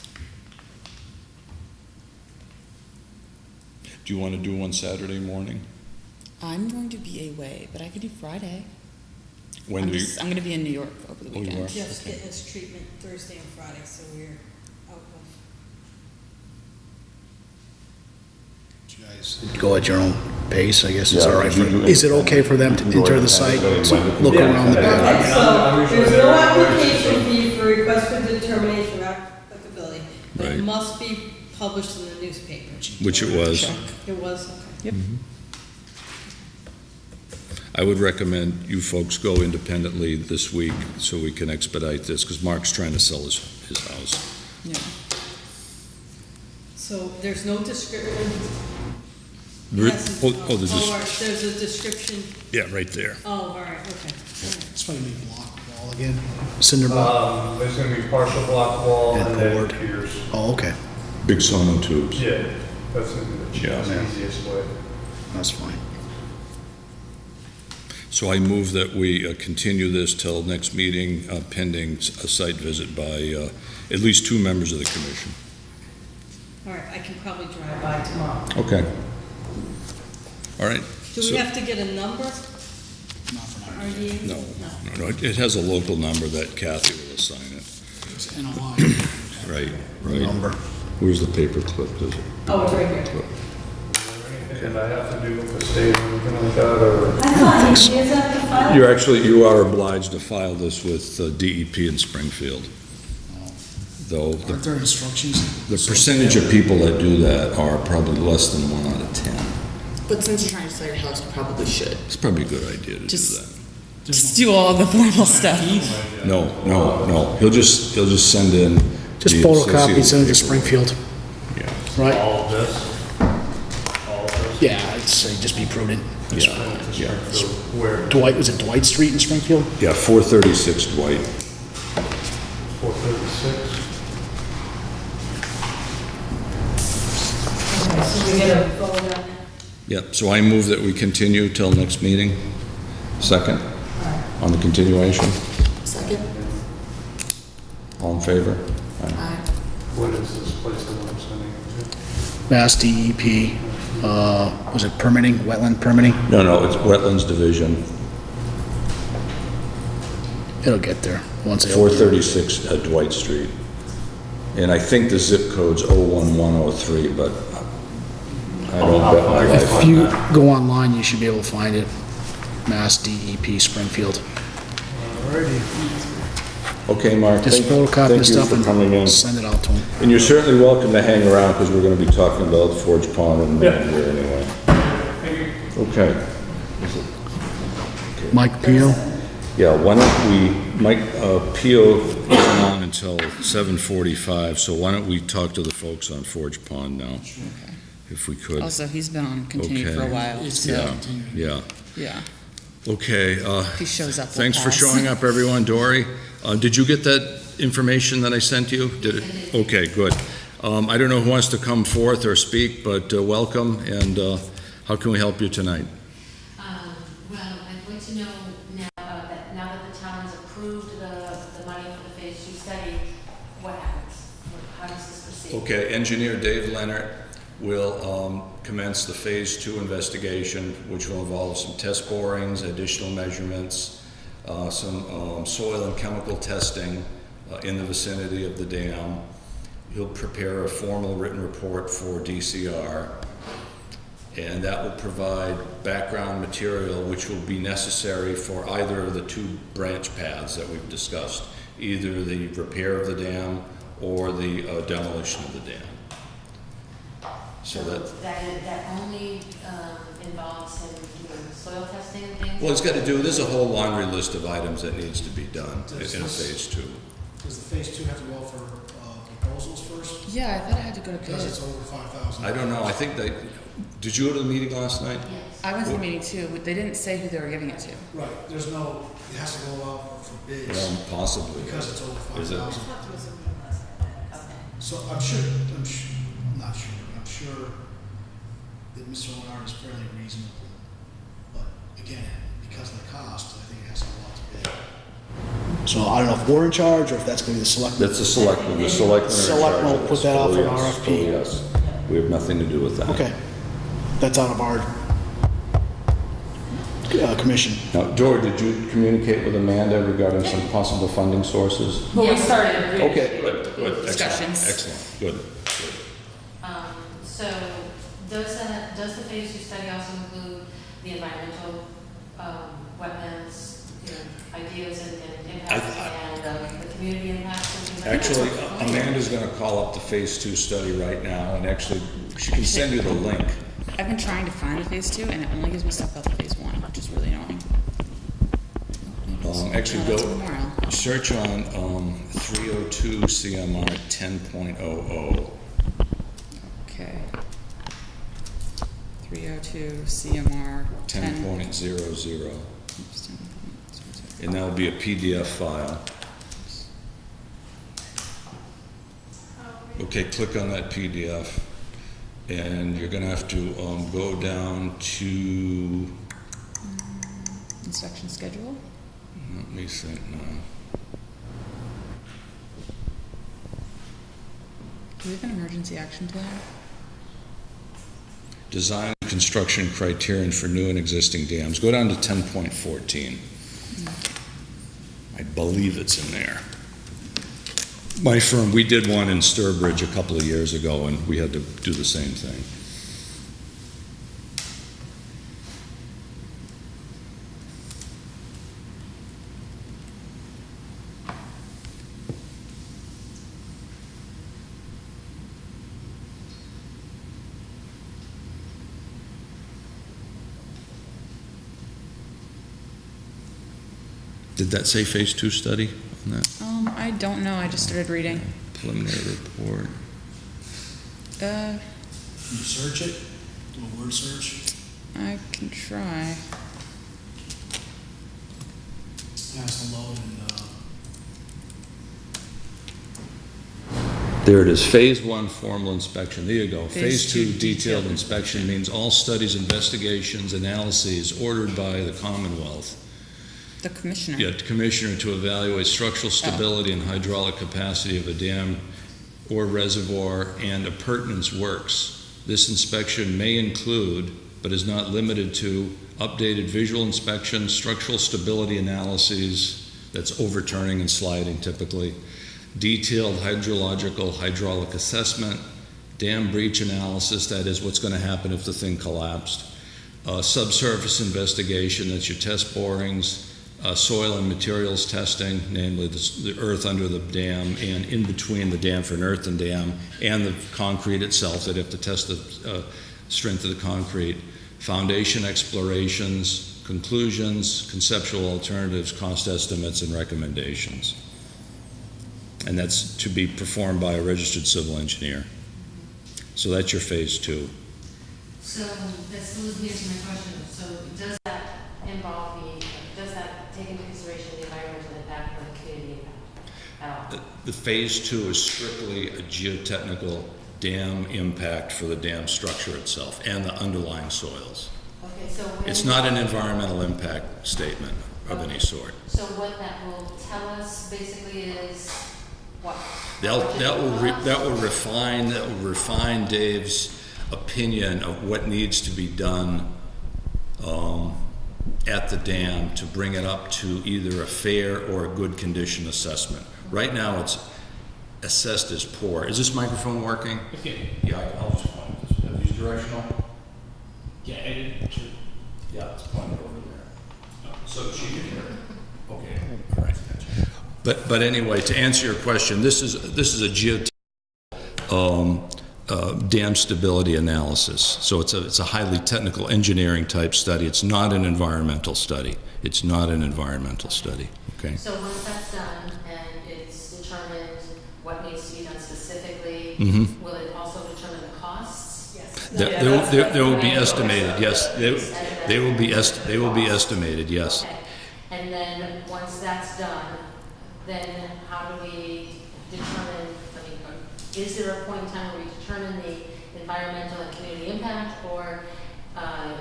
[SPEAKER 1] Do you want to do one Saturday morning?
[SPEAKER 8] I'm going to be away, but I could do Friday.
[SPEAKER 1] When do you?
[SPEAKER 8] I'm gonna be in New York over the
[SPEAKER 1] Oh, you
[SPEAKER 8] weekend.
[SPEAKER 1] are?
[SPEAKER 2] Jeff's getting his treatment Thursday and Friday, so we're out of.
[SPEAKER 5] You guys go at your own pace, I guess, is
[SPEAKER 1] Yeah,
[SPEAKER 5] all right
[SPEAKER 1] you
[SPEAKER 5] for,
[SPEAKER 1] do
[SPEAKER 5] is it okay for them to
[SPEAKER 1] You can go
[SPEAKER 5] enter the
[SPEAKER 1] independently,
[SPEAKER 5] site,
[SPEAKER 1] when-
[SPEAKER 5] look
[SPEAKER 10] Yeah.
[SPEAKER 5] around the back?
[SPEAKER 2] Okay,
[SPEAKER 10] I'm
[SPEAKER 2] so
[SPEAKER 10] usually
[SPEAKER 2] there's
[SPEAKER 10] there
[SPEAKER 2] no
[SPEAKER 10] anyway,
[SPEAKER 2] application
[SPEAKER 10] so-
[SPEAKER 2] fee for request for determination of applicability, but it
[SPEAKER 1] Right.
[SPEAKER 2] must be published in the newspaper.
[SPEAKER 1] Which it was.
[SPEAKER 2] It was, okay.
[SPEAKER 8] Yep.
[SPEAKER 1] I would recommend you folks go independently this week so we can expedite this, because Mark's trying to sell his house.
[SPEAKER 8] Yeah.
[SPEAKER 2] So there's no description?
[SPEAKER 1] Re-
[SPEAKER 2] Yes,
[SPEAKER 1] oh, there's
[SPEAKER 2] all right, there's a description,
[SPEAKER 1] Yeah, right there.
[SPEAKER 2] oh, all right, okay. All right.
[SPEAKER 5] It's probably be block wall again, cinder block.
[SPEAKER 10] There's gonna be partial block wall
[SPEAKER 5] And
[SPEAKER 10] and then
[SPEAKER 5] poured.
[SPEAKER 10] piers.
[SPEAKER 5] Oh, okay,
[SPEAKER 1] Big sonotubes.
[SPEAKER 10] Yeah, that's gonna be the
[SPEAKER 1] Yeah.
[SPEAKER 10] easiest way.
[SPEAKER 5] that's fine.
[SPEAKER 1] So I move that we continue this till next meeting, pending a site visit by at least 2 members of the commission.
[SPEAKER 2] All right, I can probably drive by tomorrow.
[SPEAKER 1] Okay. All right.
[SPEAKER 2] Do
[SPEAKER 1] So-
[SPEAKER 2] we have to get a number?
[SPEAKER 5] Not for now.
[SPEAKER 2] RDA?
[SPEAKER 1] No, no, it has a local number that Kathy will assign it.
[SPEAKER 5] It's NOI
[SPEAKER 1] Right, right.
[SPEAKER 5] number.
[SPEAKER 1] Where's the paper clip? Is it?
[SPEAKER 2] Oh, it's right here.
[SPEAKER 10] And I have to do with the state or anything like that, or?
[SPEAKER 2] I thought he is at the file.
[SPEAKER 1] You are obliged to file this with DEP in Springfield. Though
[SPEAKER 5] Aren't there instructions?
[SPEAKER 1] the percentage of people that do that are probably less than 1 out of 10.
[SPEAKER 8] But since you're trying to sell your house, you probably should.
[SPEAKER 1] It's probably a good idea to do
[SPEAKER 8] Just-
[SPEAKER 1] that.
[SPEAKER 8] Just do all the formal stuff.
[SPEAKER 1] No. He'll just send in.
[SPEAKER 5] Just
[SPEAKER 1] the
[SPEAKER 5] photocopy,
[SPEAKER 1] associated
[SPEAKER 5] send it to
[SPEAKER 1] paperwork.
[SPEAKER 5] Springfield,
[SPEAKER 1] Yeah,
[SPEAKER 5] right?
[SPEAKER 10] All of this? All of this?
[SPEAKER 5] Yeah, I'd say just be prudent.
[SPEAKER 1] yeah.
[SPEAKER 10] So where,
[SPEAKER 5] Dwight, was it Dwight Street in Springfield?
[SPEAKER 1] Yeah, 436 Dwight.
[SPEAKER 10] 436?
[SPEAKER 2] Okay, so we get a vote on that?
[SPEAKER 1] Yep, so I move that we continue till next meeting. Second, on the continuation.
[SPEAKER 4] Second?
[SPEAKER 1] All in favor? Aye.
[SPEAKER 4] Aye.
[SPEAKER 10] What is this place that I'm sending it to?
[SPEAKER 5] Mass DEP, was it permitting, wetland permitting?
[SPEAKER 1] No, it's Wetlands Division,
[SPEAKER 5] It'll get there once they open it.
[SPEAKER 1] 436 Dwight Street. And I think the zip code's 01103, but I don't bet my life
[SPEAKER 5] If
[SPEAKER 1] on
[SPEAKER 5] you
[SPEAKER 1] that.
[SPEAKER 5] go online, you should be able to find it. Mass DEP Springfield.
[SPEAKER 10] Alrighty.
[SPEAKER 1] Okay, Mark,
[SPEAKER 5] Just photocopy the stuff
[SPEAKER 1] thank you for coming in.
[SPEAKER 5] and send it out to them.
[SPEAKER 1] And you're certainly welcome to hang around, because we're gonna be talking about Forge Pond and Van here anyway. Okay.
[SPEAKER 5] Mike Pio?
[SPEAKER 1] Yeah, why don't we, Mike, Pio isn't on until 7:45, so why don't we talk to the folks on Forge Pond now, if we could.
[SPEAKER 8] Also, he's been on continued for a
[SPEAKER 1] Okay.
[SPEAKER 8] while, so,
[SPEAKER 1] Yeah,
[SPEAKER 8] yeah.
[SPEAKER 1] okay,
[SPEAKER 8] If he shows up, we'll
[SPEAKER 1] thanks for
[SPEAKER 8] pause.
[SPEAKER 1] showing up, everyone. Dory, did you get that information that I sent you? Did it? Okay, good. I don't know who wants to come forth or speak, but welcome, and how can we help you tonight?
[SPEAKER 11] Well, I'd like to know now that the town has approved the money for the Phase 2 study, what happens? How does this proceed?
[SPEAKER 1] Okay, engineer Dave Leonard will commence the Phase 2 investigation, which will involve some test borings, additional measurements, some soil and chemical testing in the vicinity of the dam. He'll prepare a formal written report for DCR, and that will provide background material which will be necessary for either of the two branch paths that we've discussed, either the repair of the dam or the demolition of the dam. So
[SPEAKER 11] that only involves him doing soil testing and things?
[SPEAKER 1] well, he's got to do, there's a whole laundry list of items that needs to be done in a Phase 2.
[SPEAKER 7] Does the Phase 2 have to go out for proposals first?
[SPEAKER 8] Yeah, I thought I had to go to
[SPEAKER 7] Because
[SPEAKER 8] bid.
[SPEAKER 7] it's over 5,000.
[SPEAKER 1] I don't know, I think they, did you go to the meeting last night?
[SPEAKER 11] Yes.
[SPEAKER 8] I went to the meeting too, but they didn't say who they were giving it to.
[SPEAKER 7] Right, there's no, it has to go out for bids
[SPEAKER 1] Possibly.
[SPEAKER 7] because it's over
[SPEAKER 1] Is it?
[SPEAKER 7] 5,000. So I'm not sure, I'm sure that Mr. Leonard is fairly reasonable. But again, because of the cost, I think it has to go out to bid. So I don't know if we're in charge or if that's gonna be the selectmen.
[SPEAKER 1] That's the selectmen, the selectmen are in charge
[SPEAKER 5] Selectmen will
[SPEAKER 1] of
[SPEAKER 5] put
[SPEAKER 1] this.
[SPEAKER 5] that out
[SPEAKER 1] Oh,
[SPEAKER 5] for
[SPEAKER 1] yes.
[SPEAKER 5] RFP.
[SPEAKER 1] Oh, yes, we have nothing to do with that.
[SPEAKER 5] Okay, that's out of our commission.
[SPEAKER 1] Now, Dora, did you communicate with Amanda regarding some possible funding sources?
[SPEAKER 8] Well, we started.
[SPEAKER 1] Okay, good, excellent,
[SPEAKER 8] Discussions.
[SPEAKER 1] excellent, good.
[SPEAKER 11] So does the Phase 2 study also include the environmental wetlands, ideas and impacts and the community impacts and things like that?
[SPEAKER 1] Actually, Amanda's gonna call up the Phase 2 study right now, and actually, she can send you the link.
[SPEAKER 8] I've been trying to find the Phase 2, and it only gives me stuff about the Phase 1, which is really annoying.
[SPEAKER 1] Actually,
[SPEAKER 8] No, that's
[SPEAKER 1] go,
[SPEAKER 8] tomorrow.
[SPEAKER 1] search on 302 CMR 10.00.
[SPEAKER 8] Okay. 302 CMR
[SPEAKER 1] 10.00, and that'll be a PDF file. Okay, click on that PDF, and you're gonna have to go down to,
[SPEAKER 8] Inspection schedule.
[SPEAKER 1] let me think now.
[SPEAKER 8] Do we have an emergency action plan?
[SPEAKER 1] Design and construction criterion for new and existing dams. Go down to 10.14. I believe it's in there. My firm, we did one in Sturbridge a couple of years ago, and we had to do the same thing. Did that say Phase 2 study on that
[SPEAKER 8] I don't know, I just started reading.
[SPEAKER 1] preliminary report?
[SPEAKER 5] You search it, do a word search,
[SPEAKER 8] I can try.
[SPEAKER 5] it has to load and,
[SPEAKER 1] There it is, Phase 1 formal inspection, there you go.
[SPEAKER 8] Phase
[SPEAKER 1] Phase 2
[SPEAKER 8] 2
[SPEAKER 1] detailed
[SPEAKER 8] detailed
[SPEAKER 1] inspection means all studies, investigations, analyses ordered by the Commonwealth.
[SPEAKER 8] The commissioner.
[SPEAKER 1] Yeah, Commissioner to evaluate structural stability and hydraulic capacity of a dam or reservoir and appurtenance works. This inspection may include, but is not limited to, updated visual inspection, structural stability analyses, that's overturning and sliding typically, detailed hydrological hydraulic assessment, dam breach analysis, that is what's going to happen if the thing collapsed, subsurface investigation, that's your test borings, soil and materials testing, namely the earth under the dam and in between the dam for an earthen dam and the concrete itself. They'd have to test the strength of the concrete. Foundation explorations, conclusions, conceptual alternatives, cost estimates, and recommendations. And that's to be performed by a registered civil engineer. So that's your phase 2.
[SPEAKER 11] So that still leads me to my question. So does that involve does that take into consideration the environmental impact or the community impact at all?
[SPEAKER 1] The phase 2 is strictly a geotechnical dam impact for the dam structure itself and the underlying soils.
[SPEAKER 11] Okay, so
[SPEAKER 1] It's not an environmental impact statement of any sort.
[SPEAKER 11] So what that will tell us basically is what?
[SPEAKER 1] That will refine Dave's opinion of what needs to be done at the dam to bring it up to either a fair or a good condition assessment. Right now, it's assessed as poor. Is this microphone working?
[SPEAKER 10] Okay.
[SPEAKER 1] Yeah, I'll just point this. Are these directional?
[SPEAKER 10] Yeah, I did.
[SPEAKER 1] Yeah, it's pointed over there. So she can hear it. Okay. All right. But anyway, to answer your question, this is a dam stability analysis. So it's a highly technical engineering type study. It's not an environmental study. It's not an environmental study. Okay.
[SPEAKER 11] So once that's done and it's determined what needs to be done specifically, will it also determine the costs? Yes.
[SPEAKER 1] They will be estimated. Yes. They will be estimated. Yes.
[SPEAKER 11] Okay. And then once that's done, then how do we determine, is there a point in time where we determine the environmental and community impact, or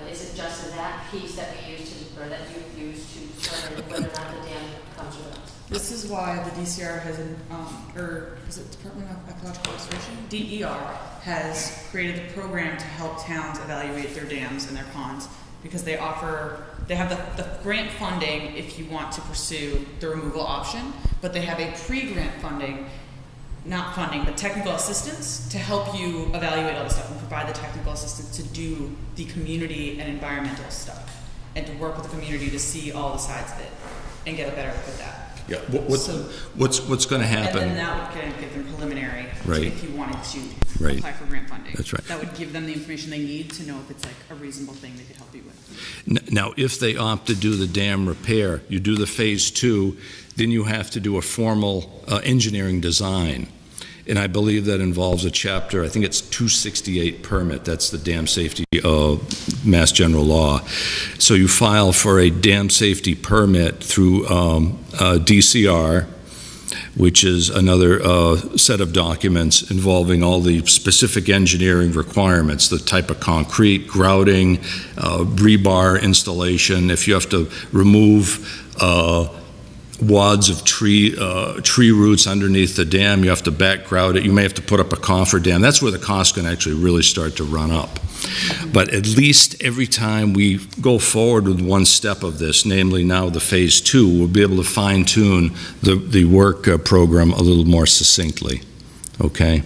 [SPEAKER 11] is it just that piece that we use to, or that you use to determine whether or not the dam comes with us?
[SPEAKER 8] This is why the DCR has, or is it Department of Ecological Restoration? DER has created the program to help towns evaluate their dams and their ponds, because they have the grant funding if you want to pursue the removal option, but they have a pre-grant funding, not funding, but technical assistance to help you evaluate all the stuff and provide the technical assistance to do the community and environmental stuff and to work with the community to see all the sides of it and get a better look at that.
[SPEAKER 1] Yeah. What's going to happen?
[SPEAKER 8] And then that would give them preliminary
[SPEAKER 1] Right.
[SPEAKER 8] if you wanted to
[SPEAKER 1] Right.
[SPEAKER 8] apply for grant funding.
[SPEAKER 1] That's right.
[SPEAKER 8] That would give them the information they need to know if it's like a reasonable thing they could help you with.
[SPEAKER 1] Now, if they opt to do the dam repair, you do the phase 2, then you have to do a formal engineering design. And I believe that involves a chapter, I think it's 268 permit, that's the dam safety Mass General Law. So you file for a dam safety permit through DCR, which is another set of documents involving all the specific engineering requirements, the type of concrete, grouting, rebar installation, if you have to remove wads of tree roots underneath the dam, you have to back grout it, you may have to put up a cofferdam. That's where the cost can actually really start to run up. But at least every time we go forward with one step of this, namely now the phase 2, we'll be able to fine-tune the work program a little more succinctly. Okay?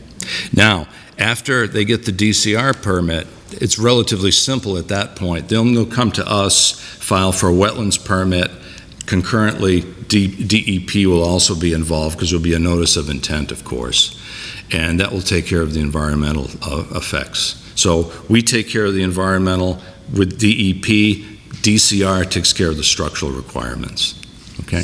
[SPEAKER 1] Now, after they get the DCR permit, it's relatively simple at that point. They'll come to us, file for a wetlands permit. Concurrently, DEP will also be involved because there'll be a notice of intent, of course, and that will take care of the environmental effects. So we take care of the environmental with DEP, DCR takes care of the structural requirements. Okay?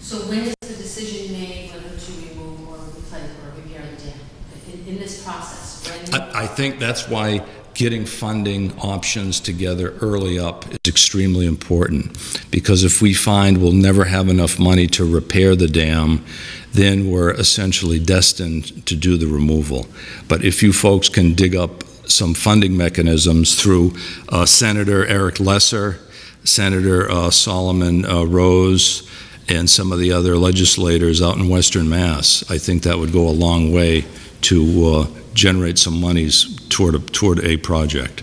[SPEAKER 11] So when is the decision made whether to remove or replace or repair the dam in this process?
[SPEAKER 1] I think that's why getting funding options together early up is extremely important, because if we find we'll never have enough money to repair the dam, then we're essentially destined to do the removal. But if you folks can dig up some funding mechanisms through Senator Eric Lesser, Senator Solomon Rose, and some of the other legislators out in Western Mass, I think that would go a long way to generate some monies toward a project.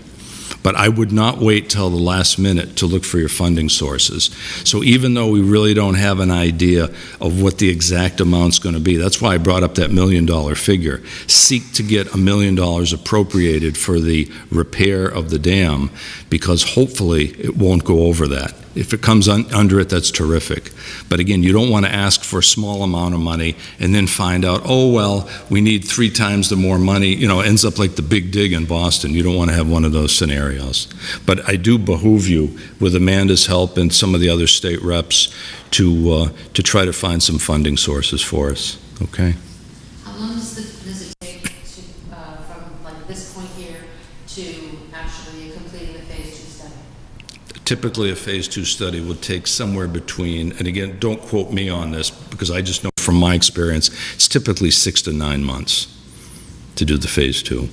[SPEAKER 1] But I would not wait till the last minute to look for your funding sources. So even though we really don't have an idea of what the exact amount's going to be, that's why I brought up that $1 million figure. Seek to get $1 million appropriated for the repair of the dam, because hopefully it won't go over that. If it comes under it, that's terrific. But again, you don't want to ask for a small amount of money and then find out, oh, well, we need 3 times the more money. You know, it ends up like the big dig in Boston. You don't want to have one of those scenarios. But I do behoove you, with Amanda's help and some of the other state reps, to try to find some funding sources for us, okay?
[SPEAKER 11] How long does it take to, from like this point here to actually completing the phase 2 study?
[SPEAKER 1] Typically, a phase 2 study would take somewhere between, and again, don't quote me on this, because I just know from my experience, it's typically 6 to 9 months to do the phase 2.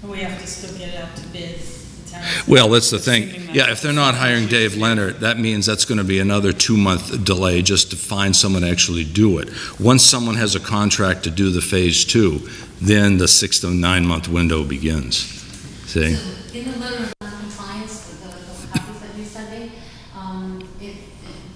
[SPEAKER 2] We have to still get it out to bid. The town's-
[SPEAKER 1] Well, that's the thing.
[SPEAKER 2] Assuming that-
[SPEAKER 1] Yeah, if they're not hiring Dave Leonard, that means that's going to be another 2-month delay just to find someone to actually do it. Once someone has a contract to do the phase 2, then the 6 to 9 month window begins. See?
[SPEAKER 11] So in the letter of non-compliance, the copies that you sent me,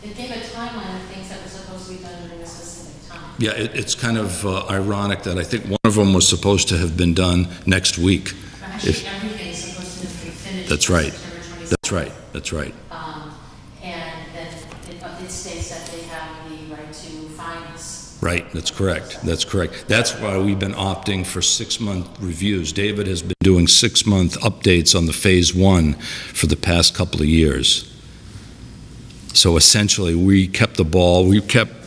[SPEAKER 11] it gave a timeline of things that were supposed to be done during a specific time.
[SPEAKER 1] Yeah, it's kind of ironic that I think one of them was supposed to have been done next week.
[SPEAKER 11] Actually,
[SPEAKER 1] If-
[SPEAKER 11] everything's supposed to have been finished.
[SPEAKER 1] That's
[SPEAKER 11] by
[SPEAKER 1] right.
[SPEAKER 11] September 22nd.
[SPEAKER 1] That's right, that's right.
[SPEAKER 11] And then it states that they have the right to fine us.
[SPEAKER 1] Right, that's correct, that's correct. That's why we've been opting for 6-month reviews. David has been doing 6-month updates on the phase 1 for the past couple of years. So essentially, we kept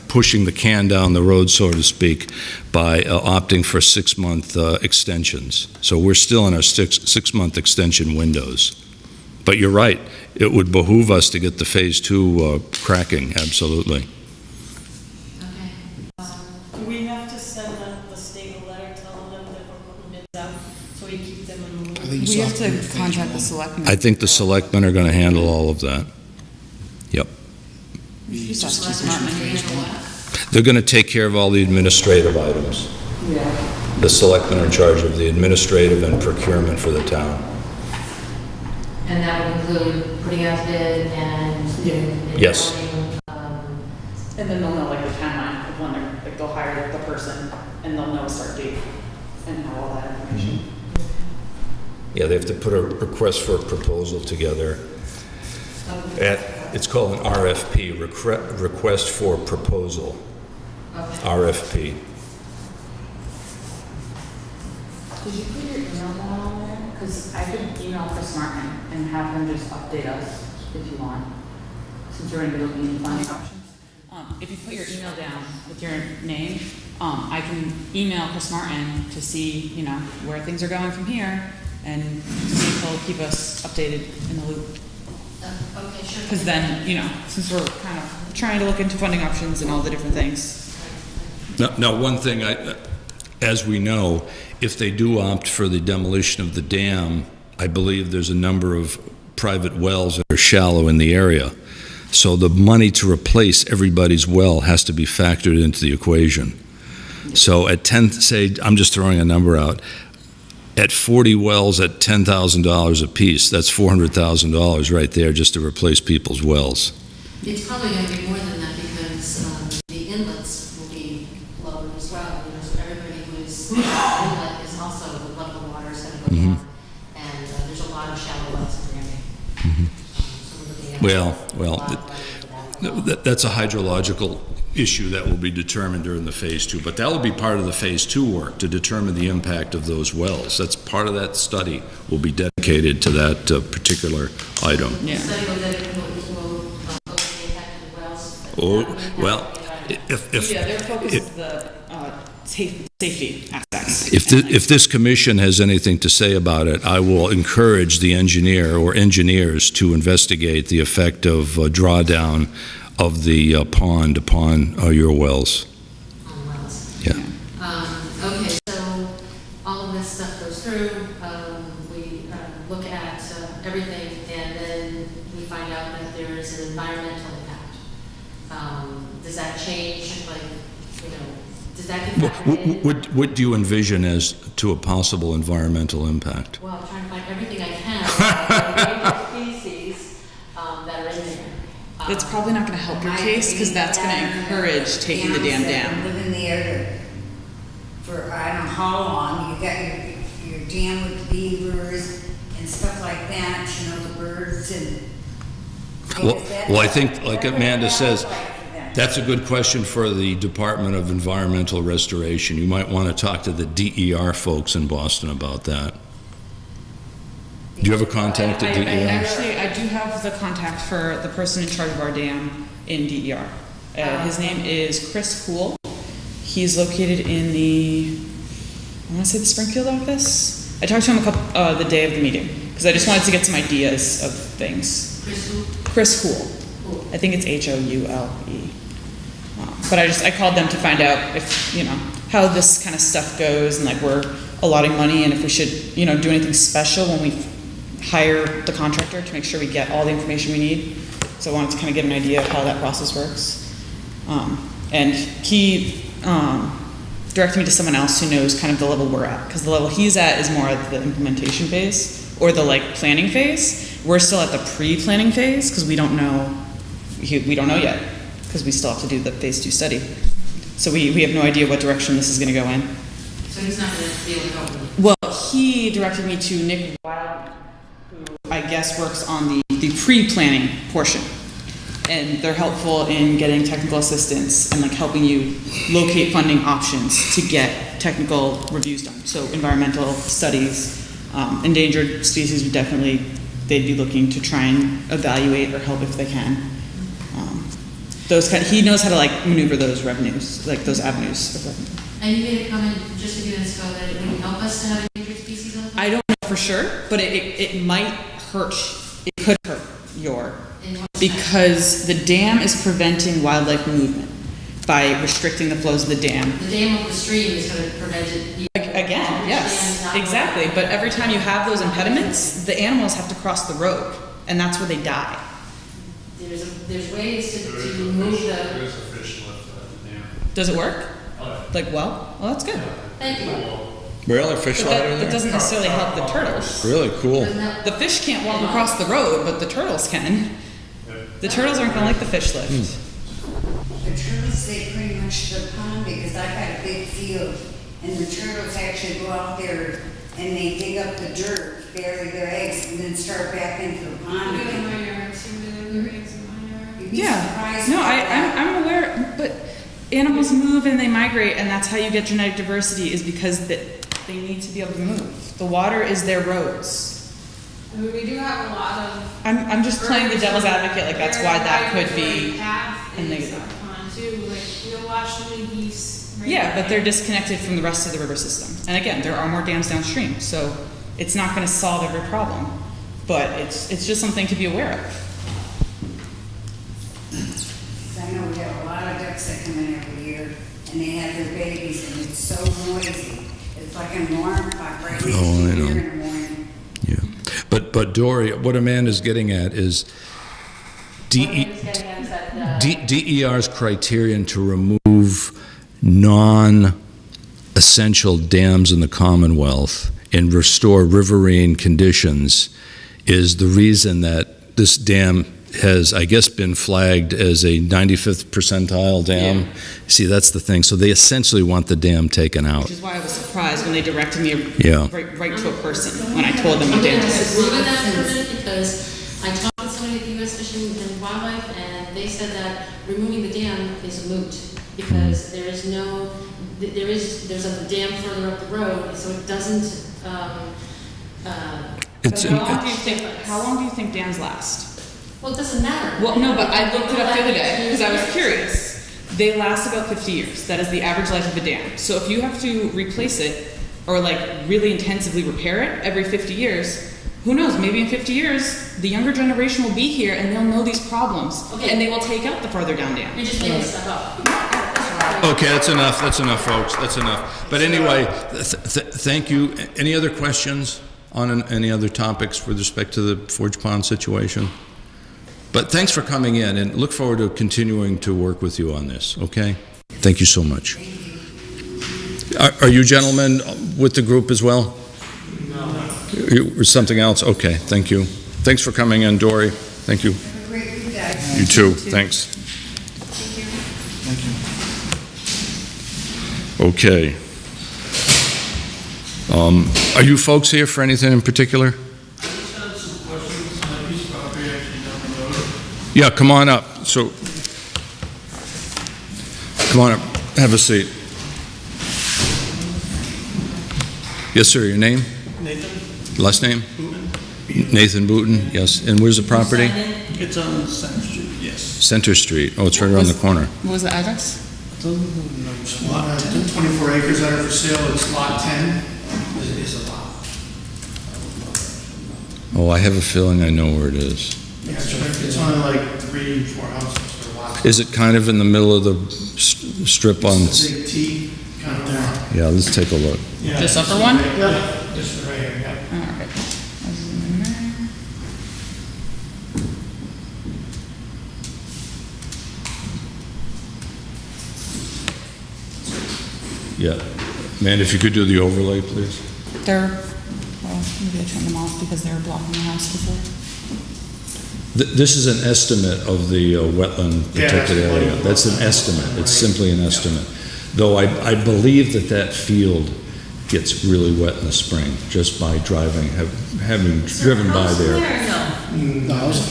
[SPEAKER 1] pushing the can down the road, so to speak, by opting for 6-month extensions. So we're still in our 6-month extension windows. But you're right, it would behoove us to get the phase 2 cracking, absolutely.
[SPEAKER 11] Okay.
[SPEAKER 2] Do we have to send the state a letter telling them that we're putting bids out, so we keep them in the loop?
[SPEAKER 7] I think you
[SPEAKER 8] We
[SPEAKER 7] saw
[SPEAKER 8] have
[SPEAKER 7] it through
[SPEAKER 8] to
[SPEAKER 7] phase
[SPEAKER 8] contact the
[SPEAKER 7] 1.
[SPEAKER 8] selectmen.
[SPEAKER 1] I think the selectmen are going to handle all of that. Yep.
[SPEAKER 7] We
[SPEAKER 8] Just
[SPEAKER 7] just
[SPEAKER 8] keep
[SPEAKER 7] went
[SPEAKER 8] them
[SPEAKER 7] through
[SPEAKER 8] out.
[SPEAKER 7] phase 1.
[SPEAKER 1] They're going to take care of all the administrative items.
[SPEAKER 4] Yeah.
[SPEAKER 1] The selectmen are in charge of the administrative and procurement for the town.
[SPEAKER 11] And that would include putting out bid and.
[SPEAKER 1] Yes.
[SPEAKER 8] And then they'll know like the timeline of when they're, like they'll hire the person and they'll know a start date and have all that information.
[SPEAKER 1] Yeah, they have to put a request for a proposal together. It's called an RFP, request for proposal, RFP.
[SPEAKER 8] Did you put your email down on there? Because I could email Chris Martin and have him just update us if you want, since you're going to be looking into funding options. If you put your email down with your name, I can email Chris Martin to see, you know, where things are going from here, and see if he'll keep us updated in the loop.
[SPEAKER 11] Okay, sure.
[SPEAKER 8] Because then, you know, since we're kind of trying to look into funding options and all the different things.
[SPEAKER 1] Now, one thing, as we know, if they do opt for the demolition of the dam, I believe there's a number of private wells that are shallow in the area. So the money to replace everybody's well has to be factored into the equation. So at 10, say, I'm just throwing a number out, at 40 wells at $10,000 apiece, that's $400,000 right there just to replace people's wells.
[SPEAKER 11] It's probably going to be more than that because the inlets will be lower as well. You know, so everybody who's inlet is also the level of water is going to go down. And there's a lot of shallow wells in Granby. So we're looking at a lot of money for that.
[SPEAKER 1] That's a hydrological issue that will be determined during the phase 2, but that will be part of the phase 2 work to determine the impact of those wells. That's part of that study will be dedicated to that particular item.
[SPEAKER 11] The
[SPEAKER 8] Yeah.
[SPEAKER 11] study will look at the impact of the wells. but
[SPEAKER 1] Oh,
[SPEAKER 11] that would have
[SPEAKER 1] well,
[SPEAKER 11] to be right.
[SPEAKER 1] if
[SPEAKER 8] Yeah, their focus is the safety aspects.
[SPEAKER 1] if this commission has anything to say about it, I will encourage the engineer or engineers to investigate the effect of drawdown of the pond upon your wells.
[SPEAKER 11] On wells.
[SPEAKER 1] Yeah.
[SPEAKER 11] Okay, so all of this stuff goes through, we look at everything, and then we find out that there is an environmental impact. This does that get factored in?
[SPEAKER 1] What do you envision as to a possible environmental impact?
[SPEAKER 11] Well, I'm trying to find everything I can about the range of species that are in there.
[SPEAKER 8] It's probably not gonna help your case, because that's gonna encourage taking the dam down.
[SPEAKER 12] Living there for I don't know how long, you got your dam with beavers and stuff like that, you know, the birds and.
[SPEAKER 1] Well, I think, like Amanda says, that's a good question for the Department of Environmental Restoration. You might want to talk to the DER folks in Boston about that. Do you have a contact at DER?
[SPEAKER 8] I do have the contact for the person in charge of our dam in DER. His name is Chris Cool. He's located in the, I want to say the Springfield office. I talked to him the day of the meeting, because I just wanted to get some ideas of things. Chris Houle. I think it's Houle. But I called them to find out if, you know, how this kind of stuff goes, and like we're allotting money, and if we should, you know, do anything special when we hire the contractor to make sure we get all the information we need. So I wanted to kind of get an idea of how that process works. And he directed me to someone else who knows kind of the level we're at, because the level he's at is more at the implementation phase, or the like planning phase. We're still at the pre-planning phase, because we don't know yet, because we still have to do the phase 2 study. So we have no idea what direction this is going to go in.
[SPEAKER 11] So he's not going to be able to help me?
[SPEAKER 8] Well, he directed me to Nick Wild, who I guess works on the pre-planning portion. And they're helpful in getting technical assistance and like helping you locate funding options to get technical reviews done. So environmental studies, endangered species would definitely, they'd be looking to try and evaluate or help if they can. He knows how to like maneuver those revenues, like those avenues of revenue.
[SPEAKER 11] And you made a comment just a few minutes ago that it would help us to have endangered species on there?
[SPEAKER 8] I don't know for sure, but it might hurt, it could hurt because the dam is preventing wildlife movement by restricting the flows of the dam.
[SPEAKER 11] The dam of the stream is going to prevent it.
[SPEAKER 8] Again, yes, exactly. But every time you have those impediments, the animals have to cross the road, and that's where they die.
[SPEAKER 11] There's ways to move the.
[SPEAKER 10] There is a fish lift at the dam.
[SPEAKER 8] Does it work?
[SPEAKER 10] Oh,
[SPEAKER 8] Like, well, that's good.
[SPEAKER 11] Thank you.
[SPEAKER 1] Really, fish
[SPEAKER 8] But
[SPEAKER 1] ladder
[SPEAKER 8] that
[SPEAKER 1] there?
[SPEAKER 8] doesn't necessarily help the turtles.
[SPEAKER 1] Really cool.
[SPEAKER 8] The fish can't walk across the road, but the turtles can. The turtles aren't gonna like the fish lift.
[SPEAKER 12] The turtles, they pretty much the pond, because I've got a big field, and the turtles actually go out there and they dig up the dirt, bury their eggs, and then start back into the pond. You'd be
[SPEAKER 8] Yeah,
[SPEAKER 12] surprised
[SPEAKER 8] no,
[SPEAKER 12] about that.
[SPEAKER 8] I'm aware, but animals move and they migrate, and that's how you get genetic diversity, is because they need to be able to move. The water is their roads.
[SPEAKER 13] I mean, we do have a lot of.
[SPEAKER 8] I'm just playing the devil's advocate, like that's why that could be
[SPEAKER 13] Path
[SPEAKER 8] a
[SPEAKER 13] is
[SPEAKER 8] negative.
[SPEAKER 13] up pond too, like you'll watch so many geese. right
[SPEAKER 8] Yeah, but
[SPEAKER 13] there.
[SPEAKER 8] they're disconnected from the rest of the river system. And again, there are more dams downstream, so it's not gonna solve every problem, but it's just something to be aware of.
[SPEAKER 12] I know we have a lot of ducks that come in every year, and they have their babies, and it's so noisy. It's like an alarm clock right next to
[SPEAKER 1] Oh, I
[SPEAKER 12] you
[SPEAKER 1] know.
[SPEAKER 12] in the morning.
[SPEAKER 1] Yeah. But Dory, what Amanda's getting at is DER's criterion to remove non-essential dams in the Commonwealth and restore riverine conditions is the reason that this dam has, I guess, been flagged as a 95th percentile dam.
[SPEAKER 8] Yeah.
[SPEAKER 1] See, that's the thing. So they essentially want the dam taken out.
[SPEAKER 8] Which is why I was surprised when they directed me
[SPEAKER 1] Yeah.
[SPEAKER 8] right to a person, when I told them what dam it is.
[SPEAKER 11] Leave it that for a minute, because I talked with somebody at the U.S. Fish and Wildlife, and they said that removing the dam is a moot, because there's a dam further up the road, so it doesn't,
[SPEAKER 8] How long do you think dams last?
[SPEAKER 11] well, it doesn't matter.
[SPEAKER 8] Well, no, but I looked it up the other day because I was curious. They last about 50 years. That is the average life of a dam. So if you have to replace it or like really intensively repair it every 50 years, who knows? Maybe in 50 years, the younger generation will be here and they'll know these problems,
[SPEAKER 11] Okay.
[SPEAKER 8] and they will take out the farther down dam.
[SPEAKER 11] You're just making stuff up.
[SPEAKER 1] Okay, that's enough, folks, that's enough. But anyway, thank you. Any other questions on any other topics with respect to the Forge Pond situation? But thanks for coming in, and look forward to continuing to work with you on this, okay? Thank you so much. Are you gentlemen with the group as well? No. Or something else? Okay, thank you. Thanks for coming in, Dory. Thank you.
[SPEAKER 12] Have a great week, guys.
[SPEAKER 1] You too, thanks. Okay. Are you folks here for anything in particular? Yeah, come on up. So, come on up, have a seat. Yes, sir, your name?
[SPEAKER 14] Nathan
[SPEAKER 1] Last name?
[SPEAKER 14] Booten.
[SPEAKER 1] Nathan Booten, yes. And where's the property?
[SPEAKER 14] It's on Center Street, yes.
[SPEAKER 1] Center Street. Oh, it's right around the corner.
[SPEAKER 8] What was the address?
[SPEAKER 7] It's lot 24 acres that are for sale, it's lot 10, is a lot.
[SPEAKER 1] Oh, I have a feeling I know where it is.
[SPEAKER 7] Yeah, it's only like 3, 4 houses per lot.
[SPEAKER 1] Is it kind of in the middle of the strip on?
[SPEAKER 7] It's a big T kind of lot.
[SPEAKER 1] Yeah, let's take a look.
[SPEAKER 7] Yeah,
[SPEAKER 8] This upper one?
[SPEAKER 7] Yeah, this one right here, yeah.
[SPEAKER 8] All right.
[SPEAKER 1] Yeah. Man, if you could do the overlay, please.
[SPEAKER 8] They're, well, maybe I turned them off because they were blocking the house before.
[SPEAKER 1] This is an estimate of the wetland
[SPEAKER 7] Yeah,
[SPEAKER 1] protected
[SPEAKER 7] that's
[SPEAKER 1] area.
[SPEAKER 7] what-
[SPEAKER 1] That's an estimate. It's simply an estimate. Though I believe that field gets really wet in the spring, just by driving, having driven by there.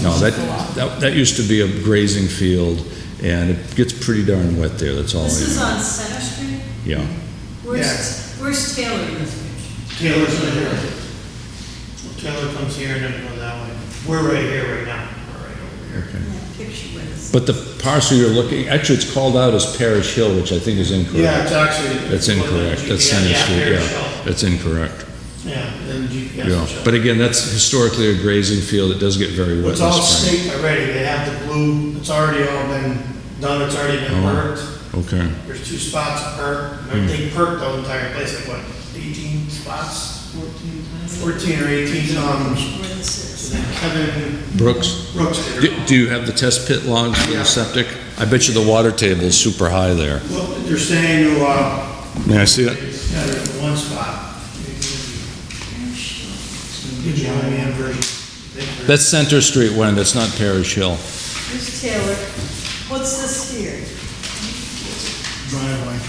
[SPEAKER 1] No, that used to be a grazing field, and it gets pretty darn wet there, that's all I know.
[SPEAKER 2] This is on Center Street?
[SPEAKER 1] Yeah.
[SPEAKER 2] Where's Taylor in this picture?
[SPEAKER 7] Taylor's right here. Taylor comes here and then goes that way. We're right here right now. We're right over here.
[SPEAKER 1] Okay.
[SPEAKER 2] Yeah, picture with us.
[SPEAKER 1] But the parcel you're looking, actually, it's called out as Parish Hill, which I think is incorrect.
[SPEAKER 7] Yeah, it's actually.
[SPEAKER 1] That's incorrect. That's Center Street,
[SPEAKER 7] Parish
[SPEAKER 1] yeah.
[SPEAKER 7] Hill.
[SPEAKER 1] That's incorrect.
[SPEAKER 7] Yeah, then GPS
[SPEAKER 1] Yeah.
[SPEAKER 7] will show.
[SPEAKER 1] But again, that's historically a grazing field. It does get very wet
[SPEAKER 7] It's
[SPEAKER 1] in the
[SPEAKER 7] all
[SPEAKER 1] spring.
[SPEAKER 7] staked already, they have the blue, it's already all been done, it's already been
[SPEAKER 1] Oh.
[SPEAKER 7] perked.
[SPEAKER 1] Okay.
[SPEAKER 7] There's 2 spots perked, they perked the entire place, like what, 18 spots? 14 or 18,
[SPEAKER 2] Where this is.
[SPEAKER 7] then Kevin
[SPEAKER 1] Brooks?
[SPEAKER 7] Brooks did it.
[SPEAKER 1] Do you have the test pit logs for the septic? I bet you the water table is super high there.
[SPEAKER 7] Well, they're saying to,
[SPEAKER 1] May I see it?
[SPEAKER 7] yeah, there's one spot. Give you a man version.
[SPEAKER 1] That's Center Street, Wen, that's not Parish Hill.
[SPEAKER 2] Here's Taylor. What's this here?
[SPEAKER 7] Driveway.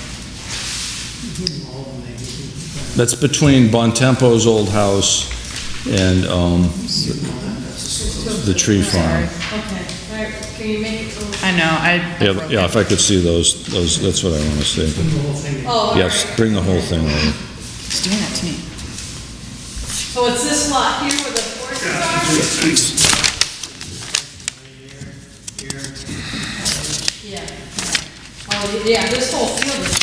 [SPEAKER 1] That's between Bontempo's old house and the tree farm.
[SPEAKER 2] Okay, all right, can you make it a little?
[SPEAKER 8] I know,
[SPEAKER 1] Yeah, if I could see those, that's what I want to see.
[SPEAKER 2] Oh, all right.
[SPEAKER 1] Yes, bring the whole thing over.
[SPEAKER 8] It's doing that to me.
[SPEAKER 2] So it's this lot here where the horses are? Yeah. Oh, yeah, this whole field is.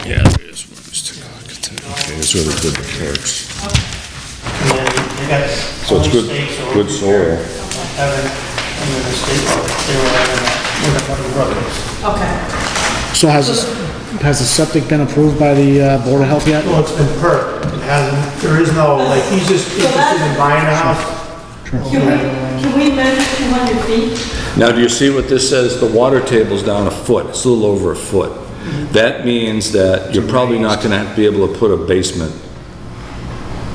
[SPEAKER 2] Yeah.
[SPEAKER 1] Yeah, there is. Let's take a look at that. Okay, here's where they did the perks.
[SPEAKER 7] And then they got.
[SPEAKER 1] So it's good,
[SPEAKER 7] stakes over
[SPEAKER 1] good
[SPEAKER 7] here.
[SPEAKER 1] soil.
[SPEAKER 7] Kevin, and then the state, they were having that, with the fucking brothers.
[SPEAKER 2] Okay.
[SPEAKER 5] So has the septic been approved by the Board of Health yet?
[SPEAKER 7] Well, it's been perked, it hasn't, there is no, like, he's just interested in buying a house.
[SPEAKER 2] Can we measure 200 feet?
[SPEAKER 1] Now, do you see what this says? The water table's down a foot. It's a little over a foot. That means that you're probably not gonna be able to put a basement